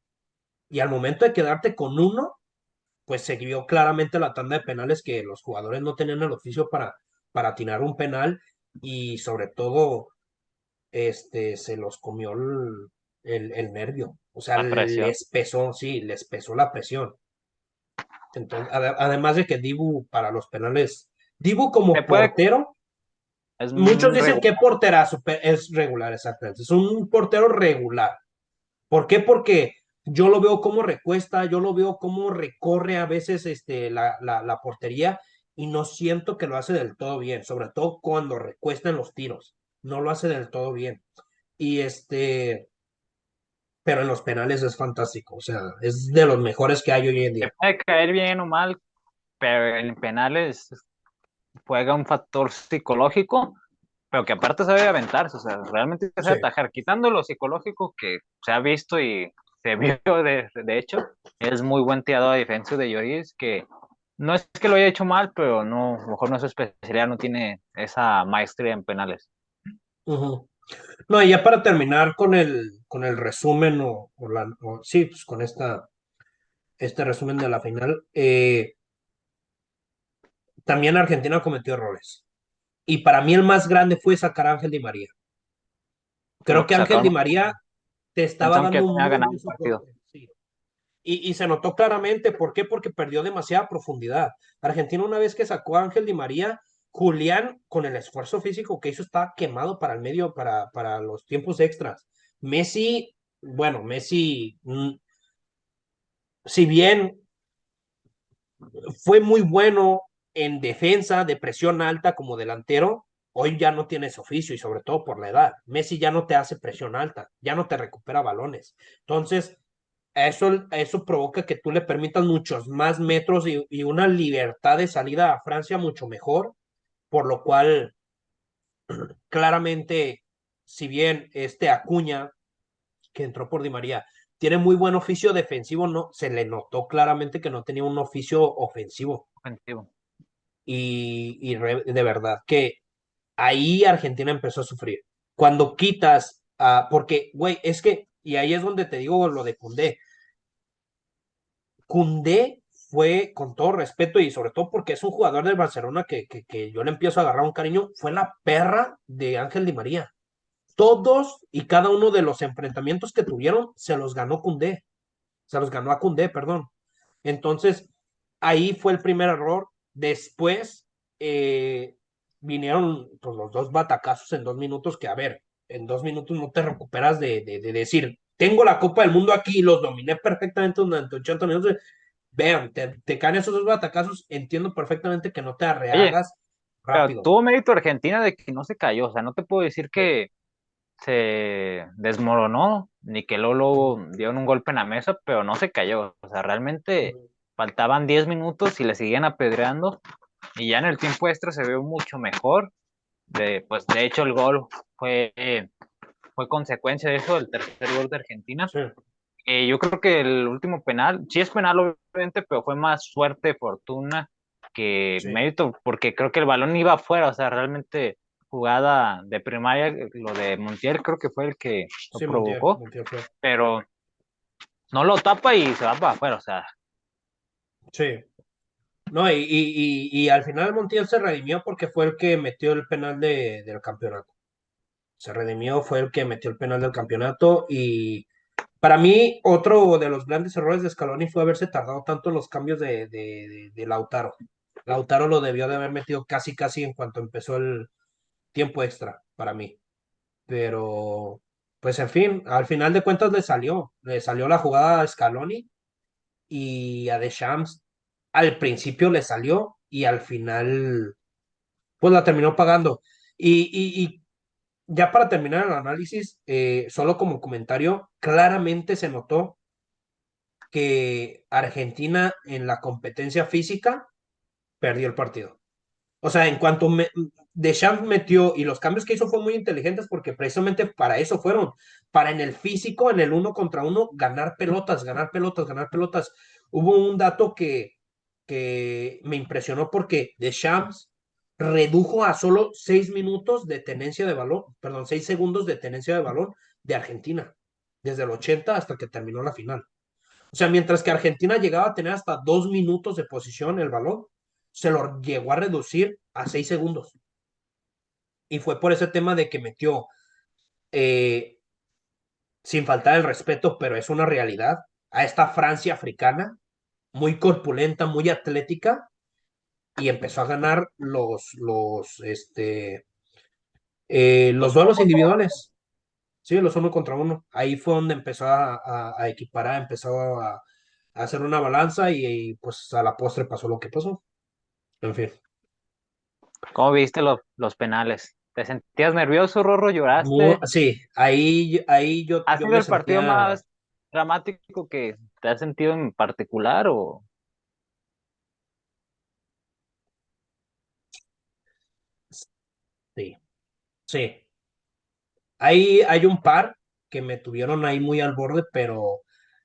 Y al momento de quedarte con uno, pues se vio claramente la tanda de penales que los jugadores no tenían el oficio para atinar un penal y sobre todo se los comió el nervio. O sea, La presión. les pesó, sí, les pesó la presión. Entonces, además de que Dibu para los penales, Dibu Se como puede, portero, es muchos un dicen que regular. porterazo, es regular, exactamente. Es un portero regular. ¿Por qué? Porque yo lo veo como recuesta, yo lo veo como recorre a veces la portería y no siento que lo hace del todo bien, sobre todo cuando recuesta en los tiros. No lo hace del todo bien. Y pero en los penales es fantástico, o sea, es de los mejores que hay hoy en Se día. puede caer bien o mal, pero en penales juega un factor psicológico, pero que aparte sabe aventarse, o sea, realmente sabe Sí. atajar, quitando lo psicológico que se ha visto y se vio de hecho, es muy buen tirador de defensa de Lloris, que no es que lo haya hecho mal, pero no, a lo mejor no es su especialidad, no tiene esa maestría en penales. Ujú. No, y ya para terminar con el resumen, sí, pues con este resumen de la final, también Argentina cometió errores. Y para mí el más grande fue sacar a Ángel Di María. Creo Lo que Ángel Di sacaron, María te estaba pensaban que dando ya un tenía muy ganado buen el partido. soporte. Sí. Y se notó claramente, ¿por qué? Porque perdió demasiada profundidad. Argentina una vez que sacó a Ángel Di María, Julián, con el esfuerzo físico que hizo, estaba quemado para el medio, para los tiempos extras. Messi, bueno, Messi, si bien fue muy bueno en defensa de presión alta como delantero, hoy ya no tiene ese oficio y sobre todo por la edad. Messi ya no te hace presión alta, ya no te recupera balones. Entonces, eso provoca que tú le permitas muchos más metros y una libertad de salida a Francia mucho mejor, por lo cual claramente, si bien Acuña, que entró por Di María, tiene muy buen oficio defensivo, no, se le notó claramente que no tenía un oficio ofensivo. Ofensivo. De verdad que ahí Argentina empezó a sufrir. Cuando quitas, porque, güey, es que, y ahí es donde te digo lo de Koundé. Koundé fue, con todo respeto y sobre todo porque es un jugador del Barcelona que yo le empiezo a agarrar un cariño, fue la perra de Ángel Di María. Todos y cada uno de los enfrentamientos que tuvieron se los ganó Koundé. Se los ganó a Koundé, perdón. Entonces, ahí fue el primer error. Después vinieron pues, los 2 batacazos en 2 minutos, que a ver, en 2 minutos no te recuperas de decir, tengo la Copa del Mundo aquí y los dominé perfectamente durante 80 minutos. Vean, te caen esos 2 batacazos, entiendo perfectamente que no te Oye, rehagas pero rápido. tuvo mérito Argentina de que no se cayó, o sea, no te puedo decir Sí. que se desmoronó, ni que Lolo dieron un golpe en la mesa, pero no se cayó. O sea, realmente faltaban 10 minutos y le seguían apedreando. Y ya en el tiempo extra se vio mucho mejor. Pues de hecho el gol fue consecuencia de eso, el tercer gol de Argentina. Sí. Yo creo que el último penal, sí es penal obviamente, pero fue más suerte, fortuna que Sí, mérito, porque creo que el balón iba afuera, o sea, realmente jugada de primaria, lo de Montiel creo que fue el que lo sí, provocó, Montiel fue. pero no lo tapa y se va para afuera, o sea, Sí. No, y al final Montiel se redimió porque fue el que metió el penal del campeonato. Se redimió, fue el que metió el penal del campeonato y para mí otro de los grandes errores de Scaloni fue haberse tardado tanto en los cambios de Lautaro. Lautaro lo debió de haber metido casi casi en cuanto empezó el tiempo extra para mí. Pero pues en fin, al final de cuentas le salió la jugada a Scaloni y a Deschamps al principio le salió y al final pues la terminó pagando. Y ya para terminar el análisis, solo como comentario, claramente se notó que Argentina en la competencia física perdió el partido. O sea, en cuanto Deschamps metió y los cambios que hizo fueron muy inteligentes porque precisamente para eso fueron, para en el físico, en el uno contra uno, ganar pelotas, ganar pelotas, ganar pelotas. Hubo un dato que me impresionó porque Deschamps redujo a solo 6 minutos de tenencia de balón, perdón, 6 segundos de tenencia de balón de Argentina, desde el 80 hasta que terminó la final. O sea, mientras que Argentina llegaba a tener hasta 2 minutos de posición el balón, se lo llegó a reducir a 6 segundos. Y fue por ese tema de que metió, eh, sin faltar el respeto, pero es una realidad, a esta Francia africana, muy corpulenta, muy atlética, y empezó a ganar los Los duelos individuales. Sí, los uno contra uno. Ahí fue donde empezó a equiparar, empezó a hacer una balanza y pues a la postre pasó lo que pasó. En fin. ¿cómo viste los penales? ¿Te sentías nervioso, Rorro? ¿Lloraste? Sí, ahí ¿Ha yo sido me el partido sentía, más dramático que te has sentido en particular o sí, sí. Ahí hay un par que me tuvieron ahí muy al borde, pero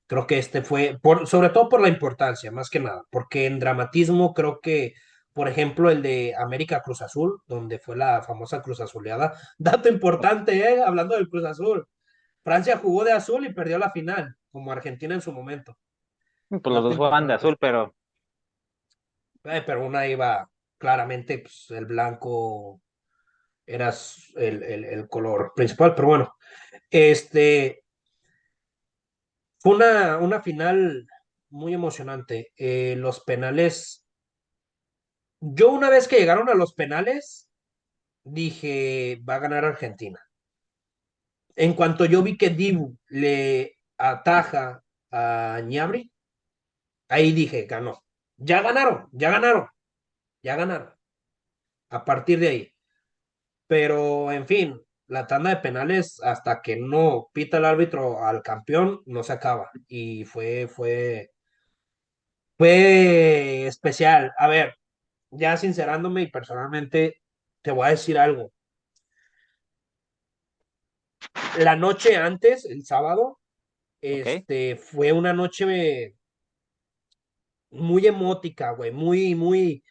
creo que este fue, sobre todo por la importancia, más que nada, porque en dramatismo creo que, por ejemplo, el de América Cruz Azul, donde fue la famosa Cruz Azuleada, dato importante, hablando del Cruz Azul, Francia jugó de azul y perdió la final, como Argentina en su momento, pues los dato dos juegan de importante. azul, pero Pero una iba claramente, pues, el blanco era el color principal, pero bueno, este, fue una final muy emocionante. Los penales, yo una vez que llegaron a los penales, dije, va a ganar Argentina. En cuanto yo vi que Dibu le ataja a Ñabri, ahí dije, ganó. Ya ganaron, ya ganaron, ya ganaron. A partir de ahí. Pero, en fin, la tanda de penales, hasta que no pita el árbitro al campeón, no se acaba. Y fue especial. A ver, ya sincerándome y personalmente, te voy a decir algo. La noche antes, el sábado, ok. fue una noche muy emótica, güey, muy,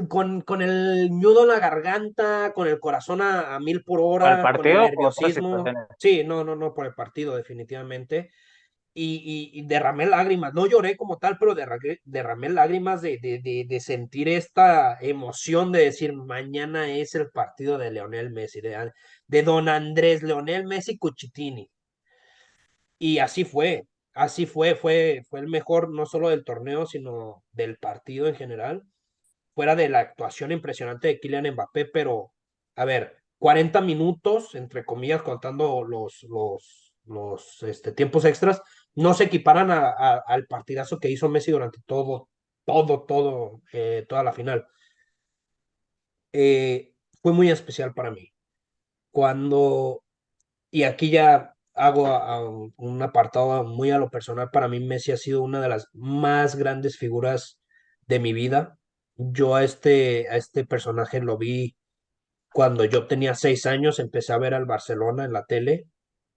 con el nudo en la garganta, con el corazón a mil por ¿Para el hora, con el partido o otras nerviosismo. situaciones? Sí, no, no, no, por el partido, definitivamente. Y derramé lágrimas, no lloré como tal, pero derramé lágrimas de sentir esta emoción de decir, mañana es el partido de Leonel Messi, de don Andrés Leonel Messi Cuchitini. Y fue el mejor no solo del torneo, sino del partido en general, fuera de la actuación impresionante de Kylian Mbappé, pero a ver, 40 minutos, entre comillas, contando los tiempos extras, no se equiparan al partidazo que hizo Messi durante toda la final. Fue muy especial para mí. Cuando, y aquí ya hago un apartado muy a lo personal, para mí Messi ha sido una de las más grandes figuras de mi vida. Yo a este personaje lo vi cuando yo tenía 6 años, empecé a ver al Barcelona en la tele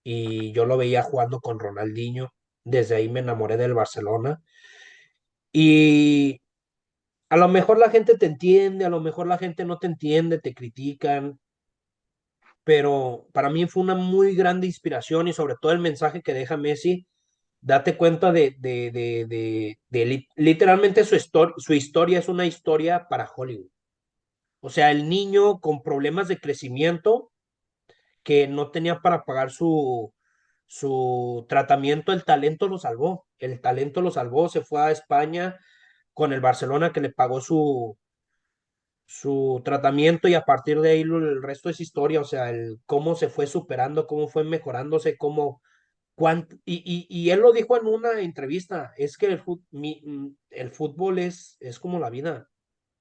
y yo lo veía jugando con Ronaldinho. Desde ahí me enamoré del Barcelona. Y a lo mejor la gente te entiende, a lo mejor la gente no te entiende, te critican, pero para mí fue una muy grande inspiración y sobre todo el mensaje que deja Messi. Date cuenta literalmente su historia es una historia para Hollywood. O sea, el niño con problemas de crecimiento que no tenía para pagar su tratamiento, el talento lo salvó. El talento lo salvó, se fue a España con el Barcelona que le pagó su tratamiento y a partir de ahí el resto es historia, o sea, el cómo se fue superando, cómo fue mejorándose, y él lo dijo en una entrevista, es que el fútbol es como la vida,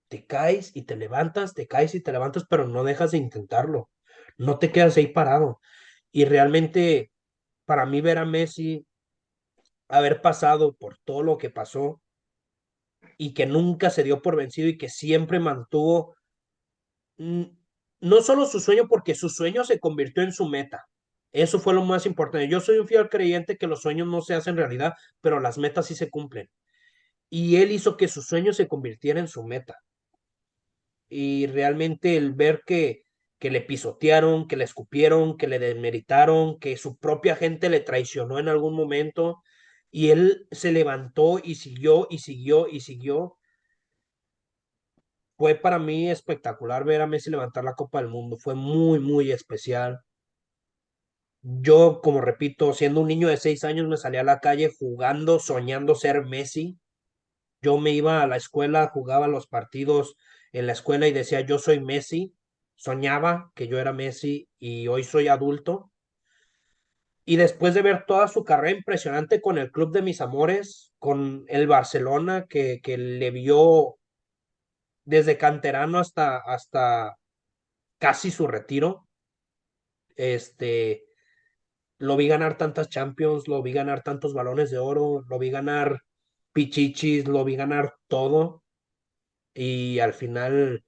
te caes y te levantas, te caes y te levantas, pero no dejas de intentarlo, no te quedas ahí parado. Y realmente, para mí ver a Messi haber pasado por todo lo que pasó y que nunca se dio por vencido y que siempre mantuvo mm, no solo su sueño, porque su sueño se convirtió en su meta. Eso fue lo más importante. Yo soy un fiel creyente que los sueños no se hacen realidad, pero las metas sí se cumplen. Y él hizo que su sueño se convirtiera en su meta. Y realmente el ver que le pisotearon, que le escupieron, que le demeritaron, que su propia gente le traicionó en algún momento, y él se levantó y siguió y siguió y siguió. Fue para mí espectacular ver a Messi levantar la Copa del Mundo. Fue muy, muy especial. Yo, como repito, siendo un niño de 6 años, me salía a la calle jugando, soñando ser Messi. Yo me iba a la escuela, jugaba los partidos en la escuela y decía, yo soy Messi. Soñaba que yo era Messi y hoy soy adulto. Y después de ver toda su carrera impresionante con el club de mis amores, con el Barcelona, que le vio desde canterano hasta casi su retiro, este, lo vi ganar tantas Champions, lo vi ganar tantos balones de oro, lo vi ganar Pichichis, lo vi ganar todo y al final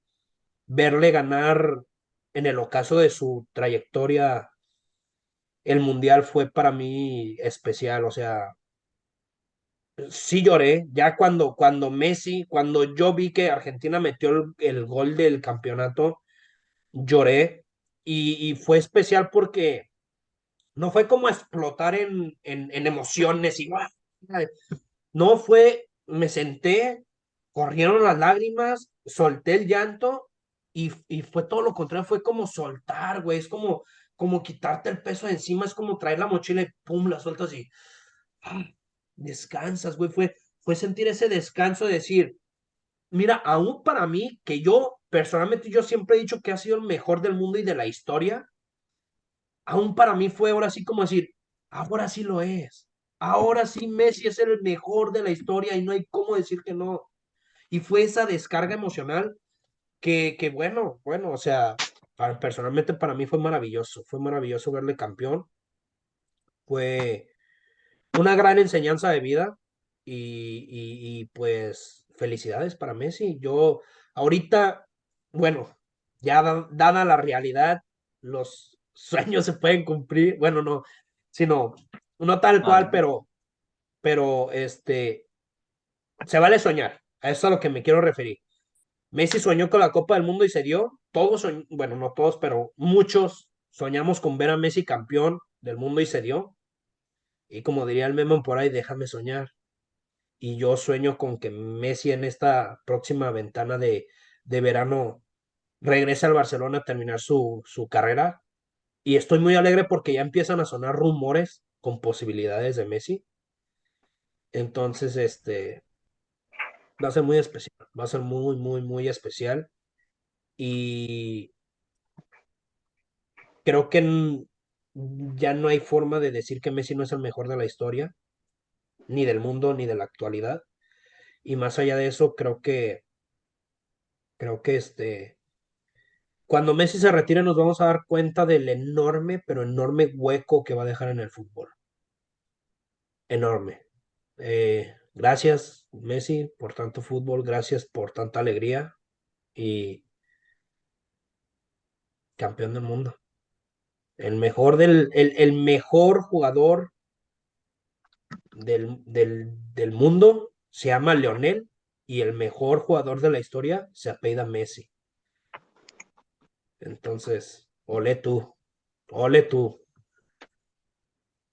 verle ganar en el ocaso de su trayectoria el mundial fue para mí especial, o sea, sí lloré, ya cuando yo vi que Argentina metió el gol del campeonato, lloré y fue especial porque no fue como explotar en emociones y ¡guau! No fue, me senté, corrieron las lágrimas, solté el llanto y fue todo lo contrario, fue como soltar, güey, es como quitarte el peso de encima, es como traer la mochila y pum, la sueltas y ah, descansas, güey, fue sentir ese descanso de decir, mira, aún para mí, que yo personalmente yo siempre he dicho que ha sido el mejor del mundo y de la historia, aún para mí fue ahora sí como decir, ahora sí lo es. Ahora sí Messi es el mejor de la historia y no hay cómo decir que no. Y fue esa descarga emocional que bueno, o sea, personalmente para mí fue maravilloso verle campeón, fue una gran enseñanza de vida pues felicidades para Messi. Yo ahorita, bueno, ya dada la realidad, los sueños se pueden cumplir, bueno, no, sino, no tal No, cual, pero se vale soñar, a eso es a lo que me quiero referir. Messi soñó con la Copa del Mundo y se dio, bueno, no todos, pero muchos soñamos con ver a Messi campeón del mundo y se dio, y como diría el meme por ahí, déjame soñar. Y yo sueño con que Messi en esta próxima ventana de verano regrese al Barcelona a terminar su carrera. Y estoy muy alegre porque ya empiezan a sonar rumores con posibilidades de Messi. Entonces, va a ser muy especial, va a ser muy, muy, muy especial. Y creo que ya no hay forma de decir que Messi no es el mejor de la historia, ni del mundo, ni de la actualidad. Y más allá de eso, creo que cuando Messi se retire nos vamos a dar cuenta del enorme, pero enorme hueco que va a dejar en el fútbol. Enorme. Gracias, Messi, por tanto fútbol, gracias por tanta alegría y campeón del mundo. el mejor jugador del mundo se llama Leonel y el mejor jugador de la historia se apellida Messi. Entonces, ole tú.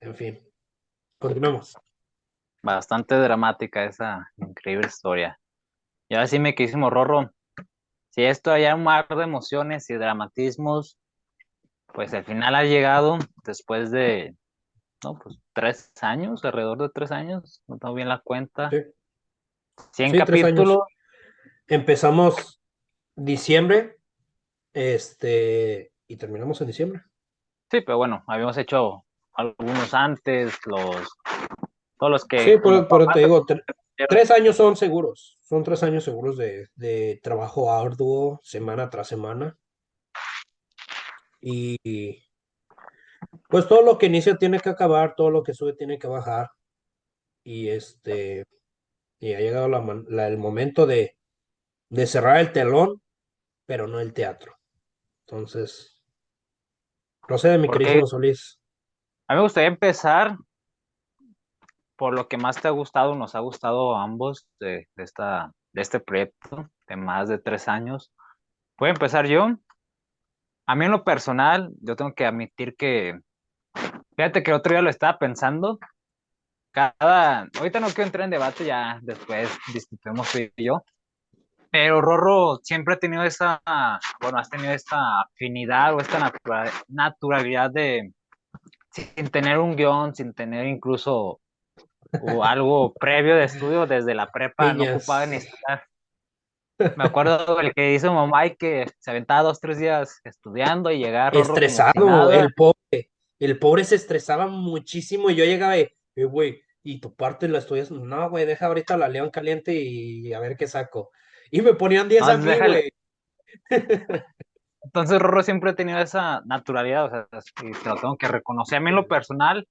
En fin, continuamos. Bastante dramática esa increíble historia. Y ahora sí me quisimos, Rorro. Si esto hay un mar de emociones y dramatismos, pues el final ha llegado después de, no, pues 3 años, alrededor de 3 años, no tengo bien la cuenta. Sí, 100 sí, 3 años. capítulos, Empezamos diciembre, y terminamos en diciembre. sí, pero bueno, habíamos hecho algunos antes, todos los Sí, que como pero te más digo, 3 años son seguros. Son 3 años seguros de trabajo arduo, semana tras semana. Y pues todo lo que inicia tiene que acabar, todo lo que sube tiene que bajar. Y y ha llegado el momento de cerrar el telón, pero no el teatro. Entonces, procede, mi porque queridísimo Solís. a mí me gustaría empezar por lo que más te ha gustado, nos ha gustado a ambos de este proyecto de más de 3 años. Voy a empezar yo. A mí en lo personal, yo tengo que admitir que, fíjate que el otro día lo estaba pensando, ahorita no quiero entrar en debate, ya después discutimos tú y yo, pero Rorro siempre ha tenido bueno, has tenido esta afinidad o esta naturalidad de, sin tener un guión, sin tener incluso o algo previo de estudio desde la prepa, no ocupaba ni Piñas. estudiar. Me acuerdo el que hizo mamá y que se aventaba 2, 3 días estudiando y llegaba Rorro como si Estresado, nada. el pobre se estresaba muchísimo y yo llegaba güey, y tu parte la estudias, no, güey, deja ahorita la leo en caliente y a ver qué saco. Y me ponían 10 No, a mí, déjale. güey. Entonces Rorro siempre ha tenido esa naturalidad, o sea, y te lo tengo que reconocer. A mí en lo personal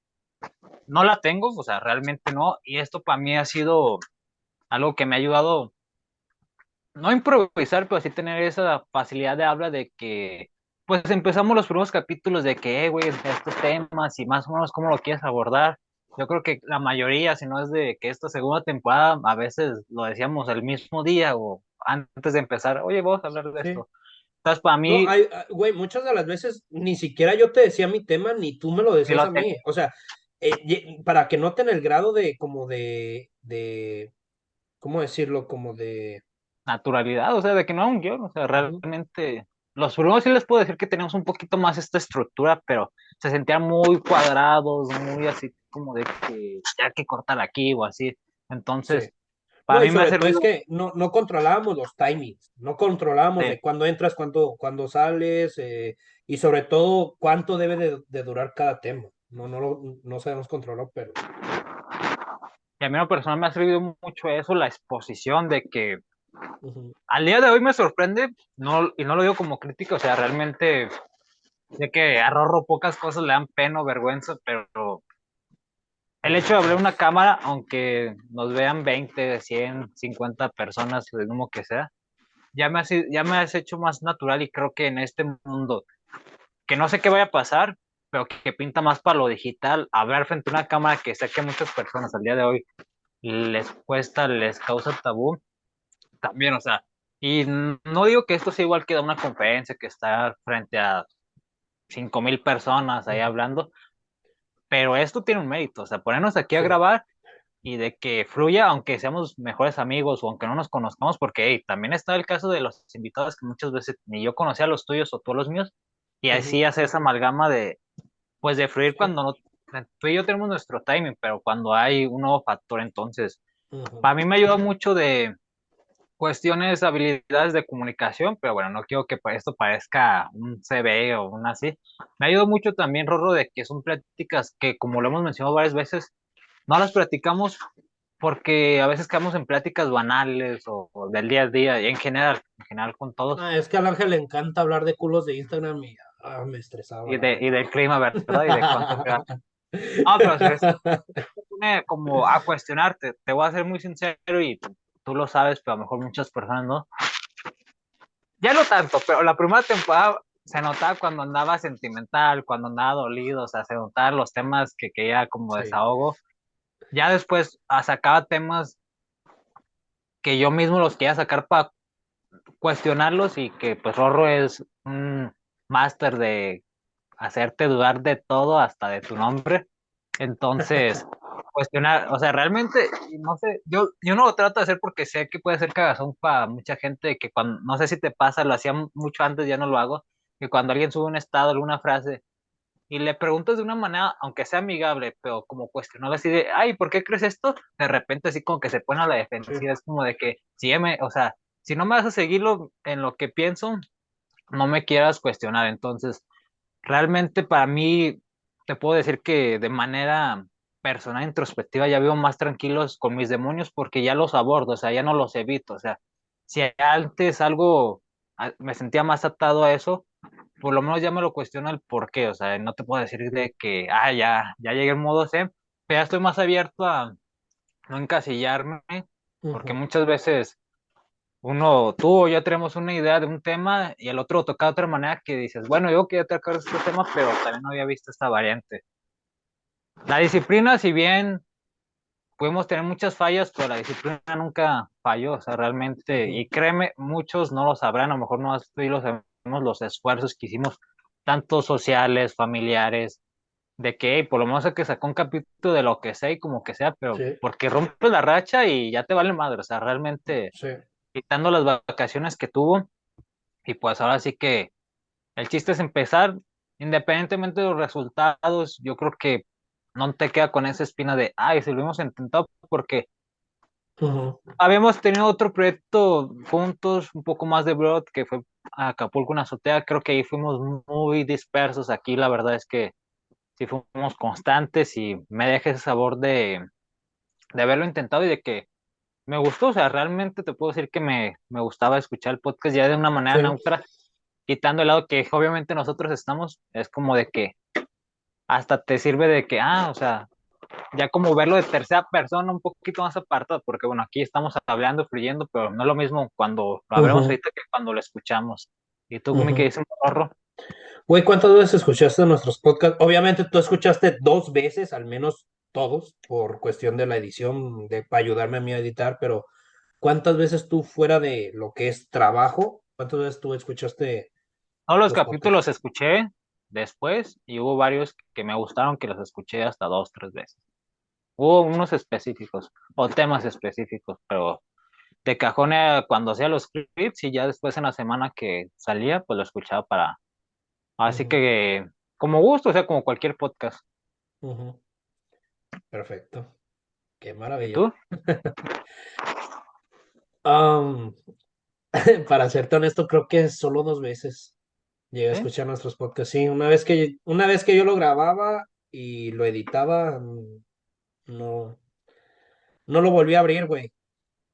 no la tengo, o sea, realmente no, y esto para mí ha sido algo que me ha ayudado, no a improvisar, pero sí tener esa facilidad de habla de que, pues empezamos los primeros capítulos de que, güey, estos temas y más o menos cómo lo quieres abordar. Yo creo que la mayoría, si no es de que esta segunda temporada, a veces lo decíamos el mismo día o antes de empezar, oye, vamos a hablar de Sí. esto. Entonces, para No, mí, güey, muchas de las veces ni siquiera yo te decía mi tema, ni tú me lo sí decías lo a tengo mí. O sea, para que noten el grado de, como ¿cómo decirlo? Como de... naturalidad, o sea, de que no era un guión, o sea, Ujú. realmente, los primeros sí les puedo decir que teníamos un poquito más esta estructura, pero se sentían muy cuadrados, muy así como de que ya hay que cortar aquí o así. Sí. Entonces, para No, y mí me ha sobre todo es servido, que no controlábamos los timings, no controlábamos de cuándo entras, cuándo sales, y sobre todo cuánto debe de durar cada tema. No sabemos controlar, pero... y a mí en lo personal me ha servido mucho eso, la exposición de que Ujú, al día de hoy me sorprende, no, y no lo digo como crítica, o sea, realmente sé que a Rorro pocas cosas le dan pena o vergüenza, pero el hecho de abrir una cámara, aunque nos vean 20, 100, 50 personas, el número que sea, ya me has hecho más natural y creo que en este mundo, que no sé qué vaya a pasar, pero que pinta más para lo digital, hablar frente a una cámara que sé que a muchas personas al día de hoy les cuesta, les causa tabú, también, o sea, y no digo que esto sea igual que dar una conferencia, que estar frente a 5,000 personas ahí ujú. hablando, pero esto tiene un mérito, o sea, ponernos aquí a Sí. grabar y de que fluya, aunque seamos mejores amigos o aunque no nos conozcamos, porque hey, también está el caso de los invitados que muchas veces ni yo conocía a los tuyos o tú a los míos, y así Ujú, hace esa amalgama de, pues de fluir sí. cuando no, tú y yo tenemos nuestro timing, pero cuando hay un nuevo factor, entonces, Ujú, para mí me ayuda mucho de cuestiones, habilidades de comunicación, pero bueno, no quiero que esto parezca un CV o un así. Me ayuda mucho también, Rorro, de que son pláticas que, como lo hemos mencionado varias veces, no las platicamos porque a veces quedamos en pláticas banales o del día a día, y en general con todos, Es que al Ángel le encanta hablar de culos de Instagram y me estresaba, la y neta. del clima, ¿verdad? Y de cuánto queda. Ah, pero se pone como a cuestionarte, te voy a ser muy sincero y tú lo sabes, pero a lo mejor muchas personas no. Ya no tanto, pero la primera temporada se notaba cuando andaba sentimental, cuando andaba dolido, o sea, se notaban los temas que quería como Sí. desahogo. Ya después sacaba temas que yo mismo los quería sacar para cuestionarlos y que pues Rorro es un máster de hacerte dudar de todo, hasta de tu nombre. Entonces, cuestionar, o sea, realmente, no sé, yo no lo trato de hacer porque sé que puede ser cagazón para mucha gente, que cuando, no sé si te pasa, lo hacía mucho antes, ya no lo hago, que cuando alguien sube un estado, alguna frase, y le preguntas de una manera, aunque sea amigable, pero como cuestionarla así de, ay, ¿por qué crees esto? De repente así como que se pone a la Sí. defensiva, es como de que, o sea, si no me vas a seguirlo en lo que pienso, no me quieras cuestionar. Entonces, realmente para mí, te puedo decir que de manera personal, introspectiva, ya vivo más tranquilos con mis demonios porque ya los abordo, o sea, ya no los evito. O sea, si antes algo me sentía más atado a eso, por lo menos ya me lo cuestiono el por qué. O sea, no te puedo decir de que, ya llegué en modo zen, pero ya estoy más abierto a no encasillarme, porque Ujú. muchas veces tú o yo tenemos una idea de un tema y el otro toca de otra manera que dices, bueno, yo quería tocar este tema, pero también no había visto esta variante. La disciplina, si bien pudimos tener muchas fallas, pero la disciplina nunca falló, o sea, realmente, Ujú. y créeme, muchos no lo sabrán, a lo mejor no así lo sabemos, los esfuerzos que hicimos, tanto sociales, familiares, de que hey, por lo menos hay que sacar un capítulo de lo que sea y como que sea, pero Sí, porque rompes la racha y ya te vale madre, o sea, realmente sí. quitando las vacaciones que tuvo. Y pues ahora sí que el chiste es empezar, independientemente de los resultados, yo creo que no te queda con esa espina de, ay, si lo hemos intentado, porque Ujú. habíamos tenido otro proyecto juntos, un poco más de broad, que fue a Acapulco, una azotea, creo que ahí fuimos muy dispersos, aquí la verdad es que sí fuimos constantes y me deja ese sabor de haberlo intentado y de que me gustó, o sea, realmente te puedo decir que me gustaba escuchar el podcast ya de una manera Sí. neutra, quitando el lado que obviamente nosotros estamos, es como de que hasta te sirve de que, o sea, ya como verlo de tercera persona un poquito más apartado, porque bueno, aquí estamos hablando, fluyendo, pero no es lo mismo cuando lo hablamos Ujú. ahorita que cuando lo escuchamos. ¿Y tú, me Ujú. dices un morro? Güey, ¿cuántas veces escuchaste nuestros podcasts? Obviamente tú escuchaste 2 veces, al menos todos, por cuestión de la edición, para ayudarme a mí a editar, pero ¿cuántas veces tú fuera de lo que es trabajo, cuántas veces tú escuchaste Todos los los podcasts? capítulos escuché después y hubo varios que me gustaron que los escuché hasta dos, tres veces. Hubo unos específicos o temas específicos, pero de cajón cuando hacía los clips y ya después en la semana que salía, pues lo escuchaba para, así Ujú. que como gusto, o sea, como cualquier podcast. Ujú. Perfecto, qué ¿Y maravilla. tú? Am, para serte honesto, creo que solo 2 veces llegué a ¿Sí? escuchar nuestros podcasts. Sí, una vez que yo lo grababa y lo editaba, no, no lo volví a abrir, güey.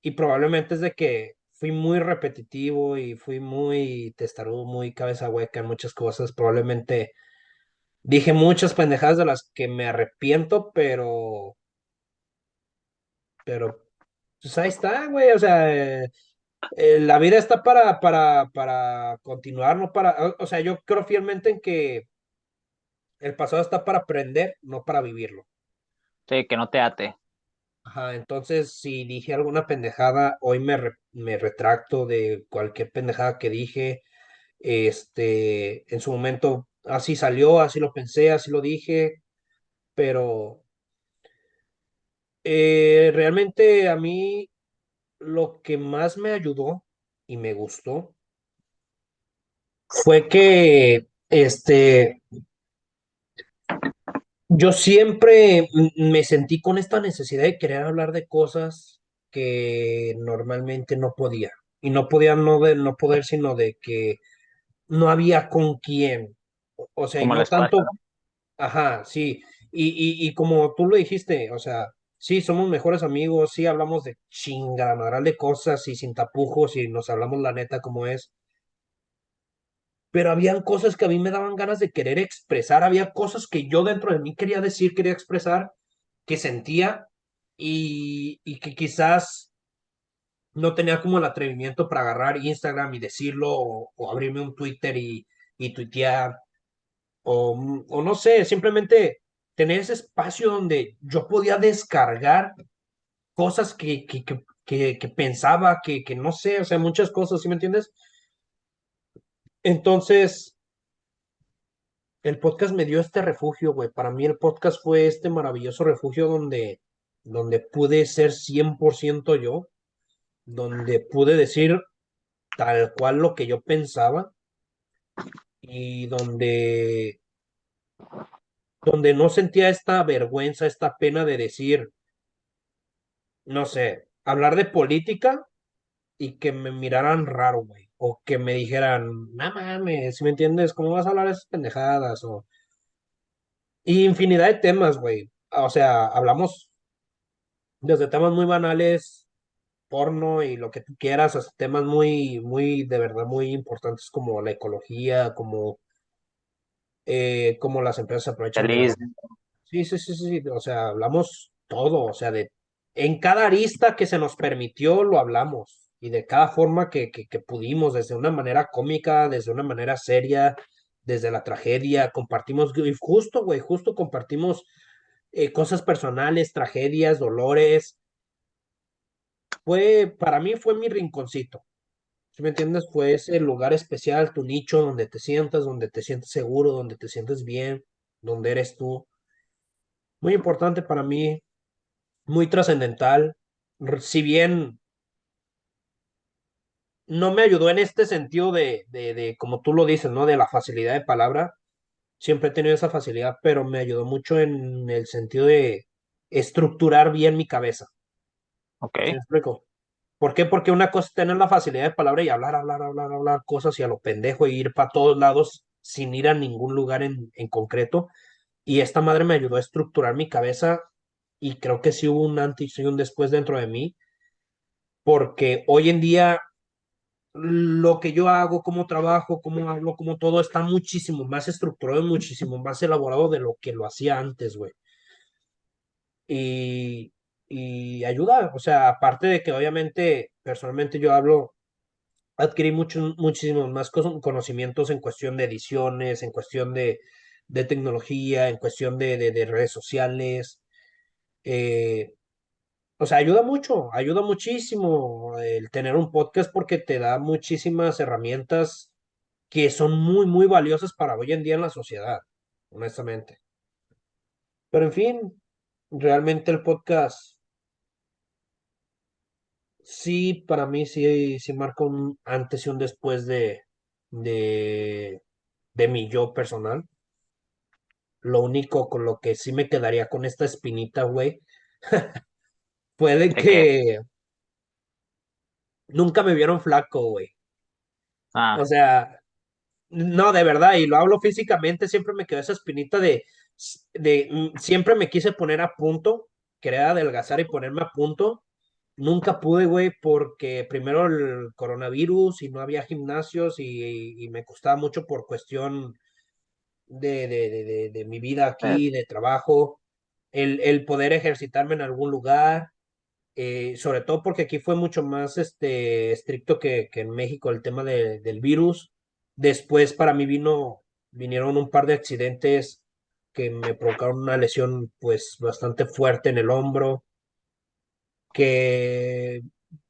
Y probablemente es de que fui muy repetitivo y fui muy testarudo, muy cabeza hueca en muchas cosas. Probablemente dije muchas pendejadas de las que me arrepiento, pero, pues ahí está, güey. O sea, la vida está para continuar, no para. O sea, yo creo fielmente en que el pasado está para aprender, no para vivirlo. Sí, que no te ate. Ajá, entonces si dije alguna pendejada, hoy me retracto de cualquier pendejada que dije. En su momento así salió, así lo pensé, así lo dije, pero realmente a mí lo que más me ayudó y me gustó fue que yo siempre me sentí con esta necesidad de querer hablar de cosas que normalmente no podía. Y no podía no de no poder, sino de que no había con quién. O sea, y Como el no espacio, tanto. ¿no? Ajá, sí. Y como tú lo dijiste, o sea, sí, somos mejores amigos, sí, hablamos de chingamadral de cosas y sin tapujos y nos hablamos la neta como es, pero habían cosas que a mí me daban ganas de querer expresar, había cosas que yo dentro de mí quería decir, quería expresar, que sentía y que quizás no tenía como el atrevimiento para agarrar Instagram y decirlo o abrirme un Twitter y y tuitear, o no sé, simplemente tener ese espacio donde yo podía descargar cosas que pensaba, que no sé, o sea, muchas cosas, ¿sí me entiendes? Entonces, el podcast me dio este refugio, güey. Para mí el podcast fue este maravilloso refugio donde pude ser 100% yo, donde pude decir tal cual lo que yo pensaba y donde no sentía esta vergüenza, esta pena de decir, no sé, hablar de política y que me miraran raro, güey. O que me dijeran, no mames, ¿sí me entiendes? ¿Cómo vas a hablar de esas pendejadas? Y infinidad de temas, güey. O sea, hablamos desde temas muy banales, porno y lo que tú quieras, hasta temas muy, muy, de verdad, muy importantes como la ecología, como las empresas se aprovechan de la... Feliz. Sí, sí, sí, sí, o sea, hablamos todo, o sea, en cada arista que se nos permitió lo hablamos y de cada forma que pudimos, desde una manera cómica, desde una manera seria, desde la tragedia, compartimos, y justo, güey, justo compartimos cosas personales, tragedias, dolores. Para mí fue mi rinconcito, ¿sí me entiendes? Fue ese lugar especial, tu nicho, donde te sientes seguro, donde te sientes bien, donde eres tú. Muy importante para mí, muy trascendental. Si bien no me ayudó en este sentido como tú lo dices, ¿no? De la facilidad de palabra, siempre he tenido esa facilidad, pero me ayudó mucho en el sentido de estructurar bien mi cabeza. Ok. ¿Sí me explico? ¿Por qué? Porque una cosa es tener la facilidad de palabra y hablar, hablar, hablar, hablar cosas y a lo pendejo y ir para todos lados sin ir a ningún lugar en concreto. Y esta madre me ayudó a estructurar mi cabeza y creo que sí hubo un antes y un después dentro de mí, porque hoy en día lo que yo hago, cómo trabajo, cómo hablo, cómo todo está muchísimo más estructurado y muchísimo más elaborado de lo que lo hacía antes, güey. Y, y ayuda, o sea, aparte de que obviamente personalmente yo hablo, adquirí muchísimos más conocimientos en cuestión de ediciones, en cuestión de tecnología, en cuestión de redes sociales. eh, o sea, ayuda muchísimo el tener un podcast porque te da muchísimas herramientas que son muy, muy valiosas para hoy en día en la sociedad, honestamente. Pero en fin, realmente el podcast sí, para mí sí, sí marca un antes y un después de, de mi yo personal. Lo único con lo que sí me quedaría con esta espinita, güey, fue de ¿De qué? que nunca me vieron flaco, güey. O Ah, sea, no, de verdad, y lo hablo físicamente, siempre me quedó esa espinita siempre me quise poner a punto, quería adelgazar y ponerme a punto. Nunca pude, güey, porque primero el coronavirus y no había gimnasios y me costaba mucho por cuestión de mi vida eh, aquí, de trabajo, el poder ejercitarme en algún lugar, sobre todo porque aquí fue mucho más estricto que en México el tema del virus. Después para mí vinieron un par de accidentes que me provocaron una lesión pues bastante fuerte en el hombro, que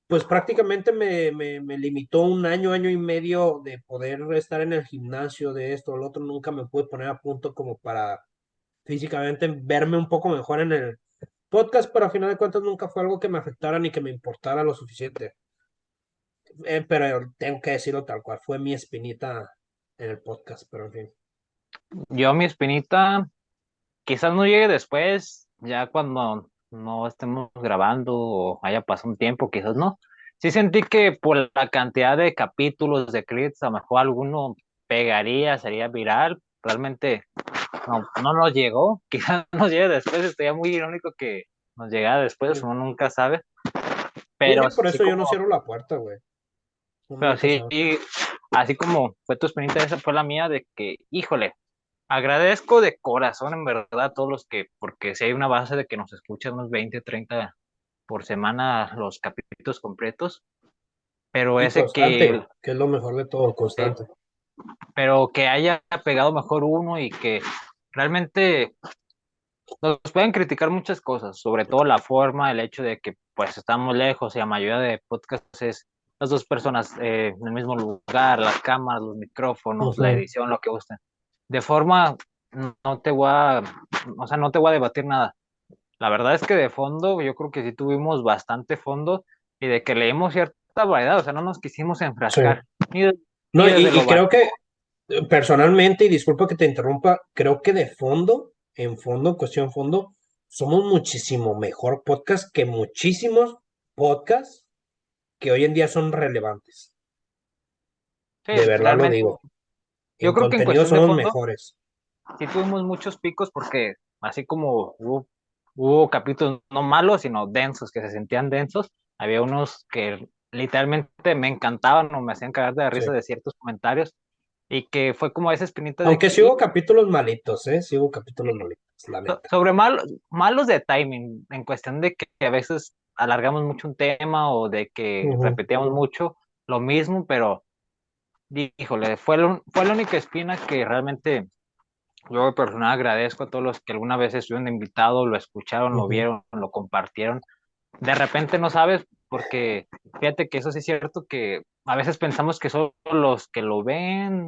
pues prácticamente me limitó un año, año y medio de poder estar en el gimnasio de esto o lo otro. Nunca me pude poner a punto como para físicamente verme un poco mejor en el podcast, pero a final de cuentas nunca fue algo que me afectara ni que me importara lo suficiente. Pero tengo que decirlo tal cual, fue mi espinita en el podcast, pero en fin. yo mi espinita quizás no llegue después, ya cuando no estemos grabando o haya pasado un tiempo, quizás no. Sí sentí que por la cantidad de capítulos de clips, a lo mejor alguno pegaría, sería viral. Realmente no nos llegó, quizás nos llegue después, estaría muy irónico que nos llegara después, Sí, uno nunca sabe, sí, sí, pero por sí eso yo no como, cierro la puerta, güey. Uno pero nunca sí, sabe. así como fue tu experiencia, esa fue la mía de que, híjole, agradezco de corazón, en verdad, a todos los que, porque si hay una base de que nos escuchan unos 20 30 por semana los capítulos completos, pero Y ese que, constante, que es lo mejor de todo, eh, constante. pero que haya pegado mejor uno y que realmente nos pueden criticar muchas cosas, sobre todo la forma, el hecho de que pues estamos lejos y la mayoría de podcasts es las dos personas en el mismo lugar, las cámaras, los micrófonos, la Ujú. edición, lo que gusten. De forma, no te voy a, o sea, no te voy a debatir nada. La verdad es que de fondo, yo creo que sí tuvimos bastante fondo y de que leímos cierta variedad, o sea, no nos quisimos Sí. enfrascar ni No, desde y lo creo que personalmente, y disculpa que te interrumpa, creo que de fondo, en fondo, cuestión fondo, somos muchísimo mejor podcast que muchísimos podcasts que hoy en día son relevantes. sí, De verdad lo realmente, digo. yo En creo que en contenido cuestión de somos fondo, mejores. sí tuvimos muchos picos porque así como hubo capítulos no malos, sino densos, que se sentían densos, había unos que literalmente me encantaban o me hacían cagar de la Sí. risa de ciertos comentarios y que fue como esa espinita de Aunque que, sí hubo capítulos malitos, ¿eh? Sí hubo capítulos malitos, la neta. sobre malos de timing, en cuestión de que a veces alargamos mucho un tema o de que Ujú, repetíamos mucho lo mismo, pero híjole, fue la única espina que realmente yo personal agradezco a todos los que alguna vez estuvieron de invitado, lo escucharon, lo ujú. vieron, lo compartieron. De repente no sabes, porque fíjate que eso sí es cierto que a veces pensamos que son los que lo ven,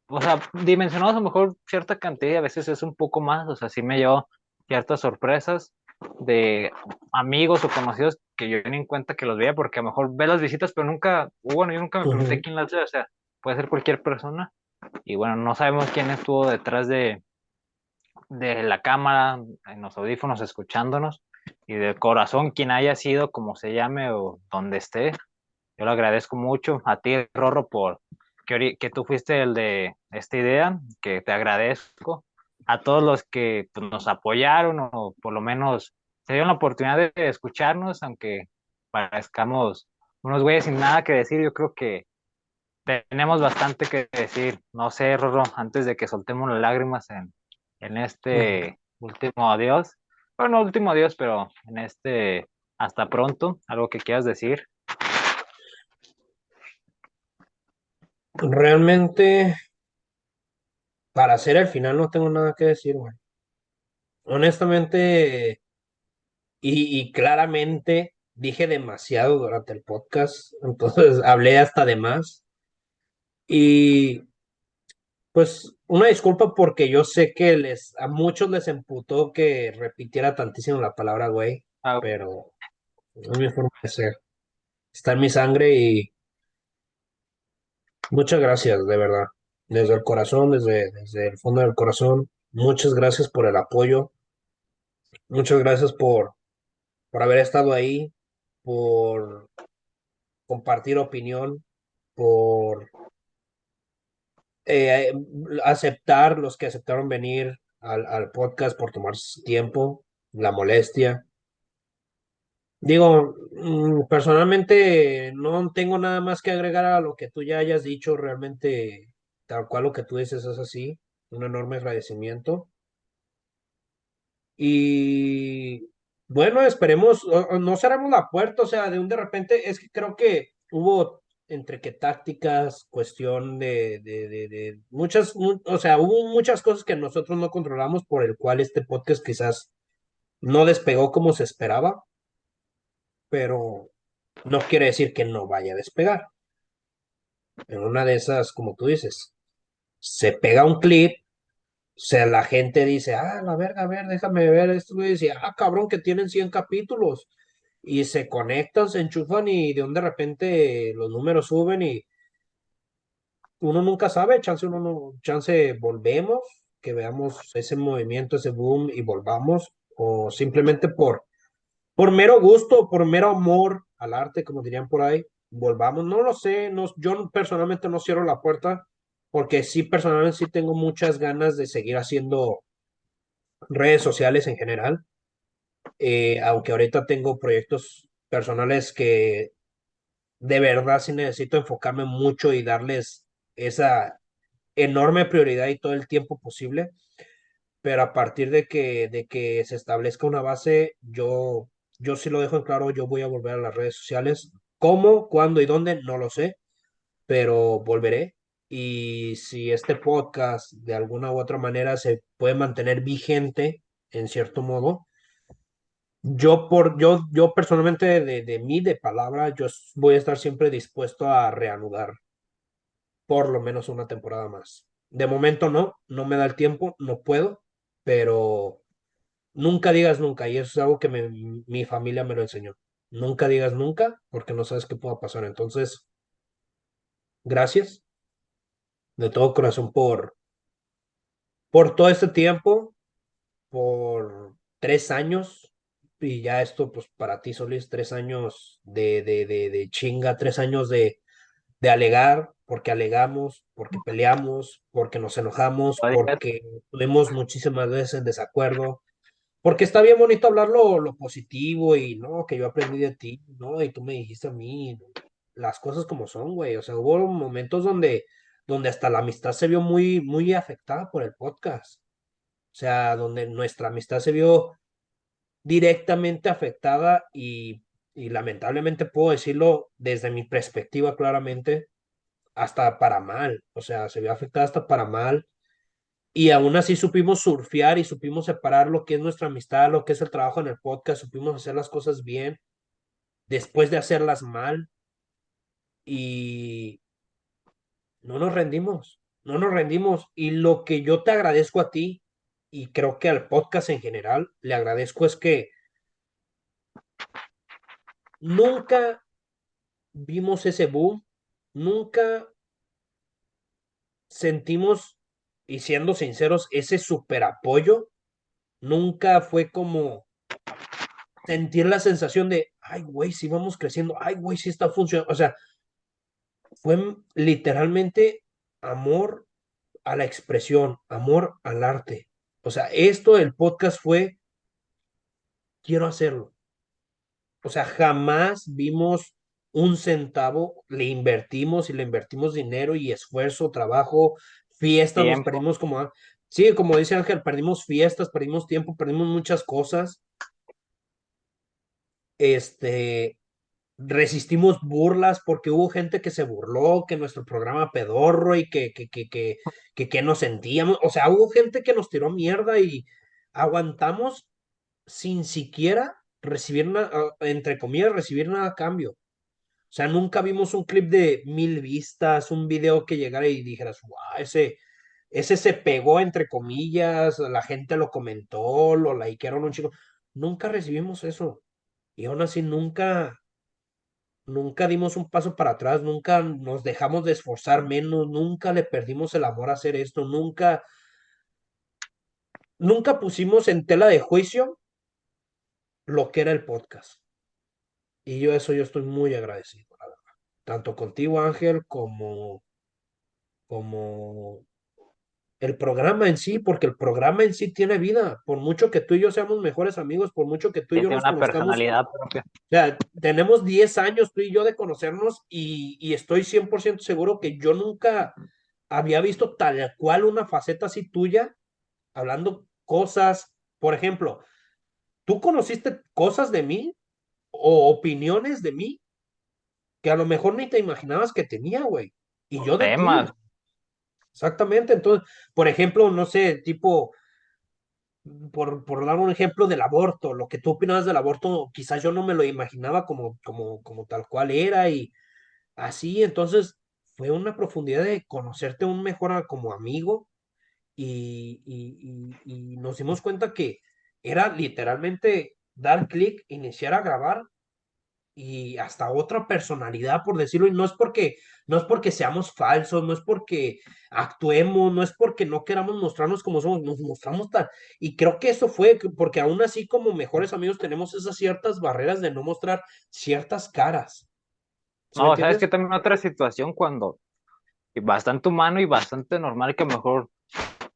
o sea, dimensionados a lo mejor cierta cantidad y a veces es un poco más, o sea, sí me llevo ciertas sorpresas de amigos o conocidos que yo ni en cuenta que los veía, porque a lo mejor ve las visitas, pero nunca, bueno, yo nunca me pregunté Ujú. quién las ve, o sea, puede ser cualquier persona, y bueno, no sabemos quién estuvo detrás de la cámara, en los audífonos, escuchándonos, y del corazón, quien haya sido, como se llame o donde esté, yo le agradezco mucho a ti, Rorro, por que tú fuiste el de esta idea, que te agradezco, a todos los que pues, nos apoyaron o por lo menos se dieron la oportunidad de escucharnos, aunque parezcamos unos güeyes sin nada que decir, yo creo que tenemos bastante que decir. No sé, Rorro, antes de que soltemos las lágrimas en Ujú. este último adiós. Bueno, no último adiós, pero en este hasta pronto, algo que quieras decir. Realmente, para hacer el final no tengo nada que decir, güey. Honestamente, y claramente dije demasiado durante el podcast, entonces hablé hasta de más. Y pues una disculpa porque yo sé que a muchos les emputó que repitiera tantísimo la palabra güey, Ah, pero es mi forma de ser. Está en mi sangre y muchas gracias, de verdad. Desde el corazón, desde el fondo del corazón, muchas gracias por el apoyo, muchas gracias por haber estado ahí, por compartir opinión, por eh, aceptar los que aceptaron venir al podcast, por tomar su tiempo, la molestia. Digo, personalmente no tengo nada más que agregar a lo que tú ya hayas dicho, realmente tal cual lo que tú dices es así, un enorme agradecimiento. Y bueno, esperemos, no cerramos la puerta, o sea, de un de repente, es que creo que hubo entre que tácticas, cuestión de muchas, o sea, hubo muchas cosas que nosotros no controlamos por el cual este podcast quizás no despegó como se esperaba, pero no quiere decir que no vaya a despegar. En una de esas, como tú dices, se pega un clip, o sea, la gente dice, ah, la verga, a ver, déjame ver esto, y dice, ah, cabrón, que tienen 100 capítulos. Y se conectan, se enchufan y de un de repente los números suben y uno nunca sabe, chance uno no, chance volvemos, que veamos ese movimiento, ese boom y volvamos, o simplemente por mero gusto, por mero amor al arte, como dirían por ahí, volvamos, no lo sé, no, yo personalmente no cierro la puerta, porque sí, personalmente sí tengo muchas ganas de seguir haciendo redes sociales en general, aunque ahorita tengo proyectos personales que de verdad sí necesito enfocarme mucho y darles esa enorme prioridad y todo el tiempo posible, pero a partir de que se establezca una base, yo sí lo dejo en claro, yo voy a volver a las redes sociales. ¿Cómo, cuándo y dónde? No lo sé, pero volveré y si este podcast de alguna u otra manera se puede mantener vigente en cierto modo, yo personalmente de mí, de palabra, voy a estar siempre dispuesto a reanudar por lo menos una temporada más. De momento no me da el tiempo, no puedo, pero nunca digas nunca, y eso es algo que mi familia me lo enseñó. Nunca digas nunca, porque no sabes qué pueda pasar. Entonces, gracias de todo corazón por todo este tiempo, por 3 años, y ya esto, pues para ti, Solís, 3 años de chinga, 3 años de alegar, porque alegamos, porque peleamos, porque nos enojamos, Todavía porque tuvimos muchísimas veces en desacuerdo, porque está bien bonito hablar lo positivo y no, que yo aprendí de ti, ¿no? Y tú me dijiste a mí las cosas como son, güey. O sea, hubo momentos donde hasta la amistad se vio muy, muy afectada por el podcast. O sea, donde nuestra amistad se vio directamente afectada y lamentablemente puedo decirlo desde mi perspectiva claramente, hasta para mal. O sea, se vio afectada hasta para mal y aún así supimos surfear y supimos separar lo que es nuestra amistad, lo que es el trabajo en el podcast, supimos hacer las cosas bien después de hacerlas mal y no nos rendimos, no nos rendimos. Y lo que yo te agradezco a ti y creo que al podcast en general le agradezco es que nunca vimos ese boom, nunca sentimos, y siendo sinceros, ese super apoyo, nunca fue como sentir la sensación de, ay, güey, sí vamos creciendo, ay, güey, sí está funcionando. O sea, fue literalmente amor a la expresión, amor al arte. O sea, esto del podcast fue, quiero hacerlo. O sea, jamás vimos un centavo, le invertimos y le invertimos dinero y esfuerzo, trabajo, fiestas, nos tiempo. perdimos como, sí, como dice Ángel, perdimos fiestas, perdimos tiempo, perdimos muchas cosas. Este, resistimos burlas porque hubo gente que se burló, que nuestro programa pedorro y que nos sentíamos, o sea, hubo gente que nos tiró mierda y aguantamos sin siquiera recibir nada, entre comillas, recibir nada a cambio. O sea, nunca vimos un clip de 1000 vistas, un video que llegara y dijeras, wow, ese se pegó entre comillas, la gente lo comentó, lo likearon un chico. Nunca recibimos eso. Y aún así nunca dimos un paso para atrás, nunca nos dejamos de esforzar menos, nunca le perdimos el amor a hacer esto, nunca pusimos en tela de juicio lo que era el podcast. Y yo estoy muy agradecido, la verdad. Tanto contigo, Ángel, como el programa en sí, porque el programa en sí tiene vida. Por mucho que tú y yo seamos mejores amigos, por mucho que tú y yo tiene nos una conozcamos, personalidad propia. o sea, tenemos 10 años tú y yo de conocernos y estoy 100% seguro que yo nunca había visto tal cual una faceta así tuya, hablando cosas, por ejemplo, tú conociste cosas de mí o opiniones de mí que a lo mejor ni te imaginabas que tenía, güey. Y yo de ti, Temas. exactamente. Entonces, por ejemplo, no sé, tipo, por dar un ejemplo del aborto, lo que tú opinabas del aborto, quizás yo no me lo imaginaba como tal cual era y así, entonces fue una profundidad de conocerte un mejor como amigo y nos dimos cuenta que era literalmente dar clic, iniciar a grabar y hasta otra personalidad, por decirlo, y no es porque seamos falsos, no es porque actuemos, no es porque no queramos mostrarnos como somos, nos mostramos tal, y creo que eso fue, porque aún así como mejores amigos tenemos esas ciertas barreras de no mostrar ciertas caras, ¿sí me No, sabes que entiendes? también otra situación cuando y bastante humano y bastante normal que mejor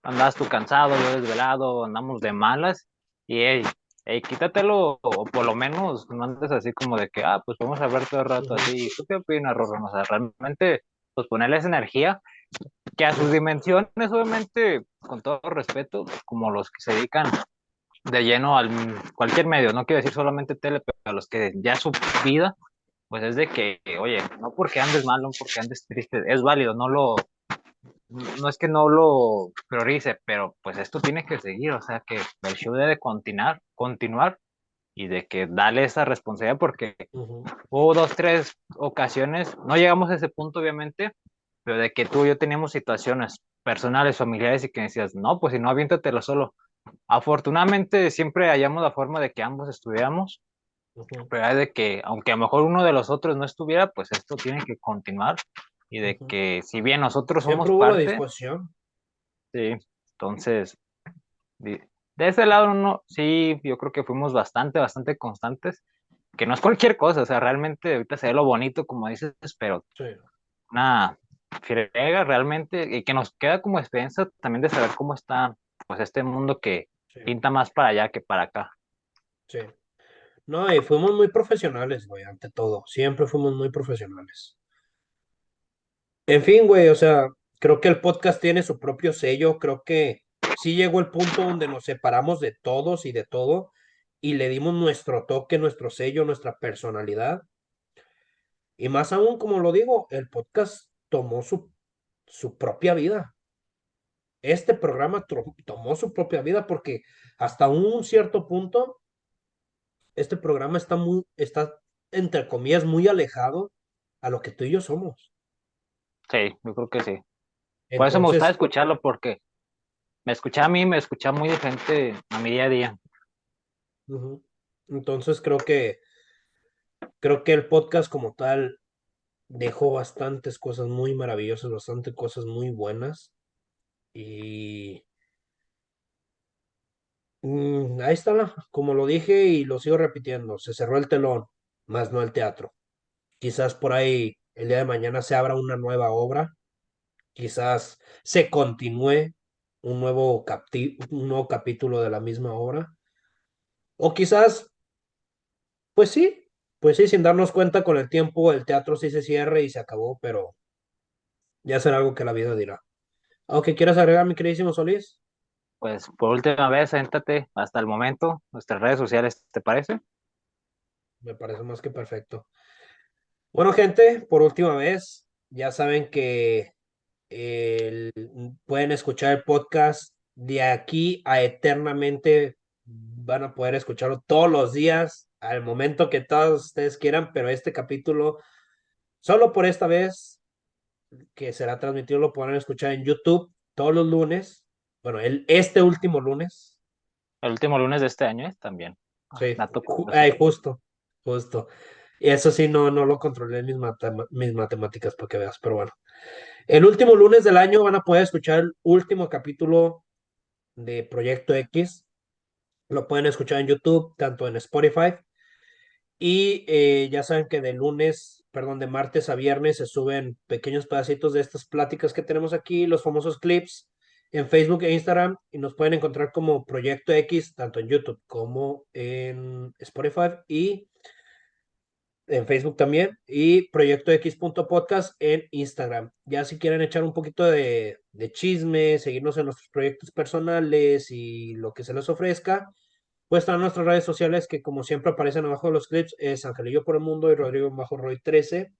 andas tú cansado, yo desvelado, andamos de malas y hey, quítatelo o por lo menos no andes así como de que, pues vamos a ver todo el rato Ujú. así. ¿Tú qué opinas, Rorro? O sea, realmente, pues ponerle esa energía que a sus dimensiones, obviamente, con todo respeto, como los que se dedican de lleno al cualquier medio, no quiero decir solamente tele, pero a los que ya su vida, pues es de que, oye, no porque andes mal, no porque andes triste, es válido, no es que no lo priorice, pero pues esto tiene que seguir, o sea que el show debe continuar y de que darle esa responsabilidad porque Ujú, hubo dos, tres ocasiones, no llegamos a ese punto obviamente, pero de que tú y yo teníamos situaciones personales, familiares y que decías, no, pues si no, aviéntatelo solo. Afortunadamente siempre hallamos la forma de que ambos estuviéramos, ujú, pero es de que aunque a lo mejor uno de los otros no estuviera, pues esto tiene que continuar y de ujú. que si bien nosotros Siempre somos hubo la parte, disposición. sí, entonces de ese lado no, sí, yo creo que fuimos bastante constantes, que no es cualquier cosa, o sea, realmente ahorita se ve lo bonito como dices, pero Sí, una friega realmente y que nos queda como experiencia también de saber cómo está pues este mundo que sí, pinta más para allá que para acá. sí. No, y fuimos muy profesionales, güey, ante todo. Siempre fuimos muy profesionales. En fin, güey, o sea, creo que el podcast tiene su propio sello. Creo que sí llegó el punto donde nos separamos de todos y de todo y le dimos nuestro toque, nuestro sello, nuestra personalidad. Y más aún, como lo digo, el podcast tomó su propia vida. Este programa tomó su propia vida porque hasta un cierto punto, este programa está, entre comillas, muy alejado a lo que tú y yo somos. Sí, yo creo que sí. Por eso me gustaba Entonces, escucharlo porque me escuchaba a mí, me escuchaba muy diferente a mi día a día. ujú. Entonces creo que el podcast como tal dejó bastantes cosas muy maravillosas, bastantes cosas muy buenas. Y ahí está, como lo dije y lo sigo repitiendo, se cerró el telón, más no el teatro. Quizás por ahí el día de mañana se abra una nueva obra, quizás se continúe un nuevo capítulo de la misma obra, o quizás, pues sí, pues sí, sin darnos cuenta con el tiempo el teatro sí se cierre y se acabó, pero ya será algo que la vida dirá. Aunque quieras agregar, mi queridísimo Solís, Pues por última vez, siéntate hasta el momento, nuestras redes sociales, ¿te parece? me parece más que perfecto. Bueno, gente, por última vez, ya saben que el- pueden escuchar el podcast de aquí a eternamente. Van a poder escucharlo todos los días, al momento que todos ustedes quieran, pero este capítulo, solo por esta vez que será transmitido, lo podrán escuchar en YouTube todos los lunes. Bueno, este último lunes. El último lunes de este año, también. Ah, Sí, dato curioso. ay, justo. Y eso sí, no lo controlé en mis matemáticas para que veas, pero bueno. El último lunes del año van a poder escuchar el último capítulo de Proyecto X. Lo pueden escuchar en YouTube, tanto en Spotify. Y ya saben que de lunes, perdón, de martes a viernes se suben pequeños pedacitos de estas pláticas que tenemos aquí, los famosos clips, en Facebook e Instagram. Y nos pueden encontrar como Proyecto X, tanto en YouTube como en Spotify y en Facebook también, y Proyecto X.podcast en Instagram. Ya si quieren echar un poquito de chisme, seguirnos en nuestros proyectos personales y lo que se les ofrezca, pues están nuestras redes sociales que como siempre aparecen abajo de los clips, es Angelillo por el Mundo y Rodrigo Bajo Roy 13.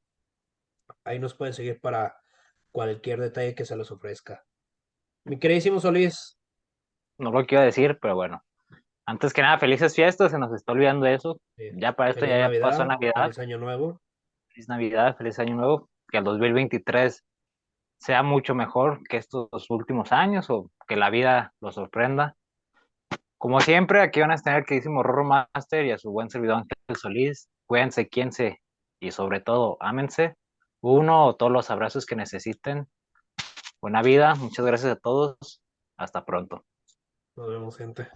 Ahí nos pueden seguir para cualquier detalle que se les ofrezca. Mi queridísimo Solís, No lo quiero decir, pero bueno. Antes que nada, felices fiestas, se nos está olvidando eso. Ya para esto feliz ya pasó Navidad, Navidad. feliz Año Nuevo. Feliz Navidad, feliz Año Nuevo. Que el 2023 sea mucho mejor que estos últimos años o que la vida los sorprenda. Como siempre, aquí van a tener que decimos Rorro Master y a su buen servidor Ángel Solís. Cuídense, quiénse y sobre todo, ámense. Uno o todos los abrazos que necesiten. Buena vida, muchas gracias a todos. Hasta pronto. Nos vemos, gente.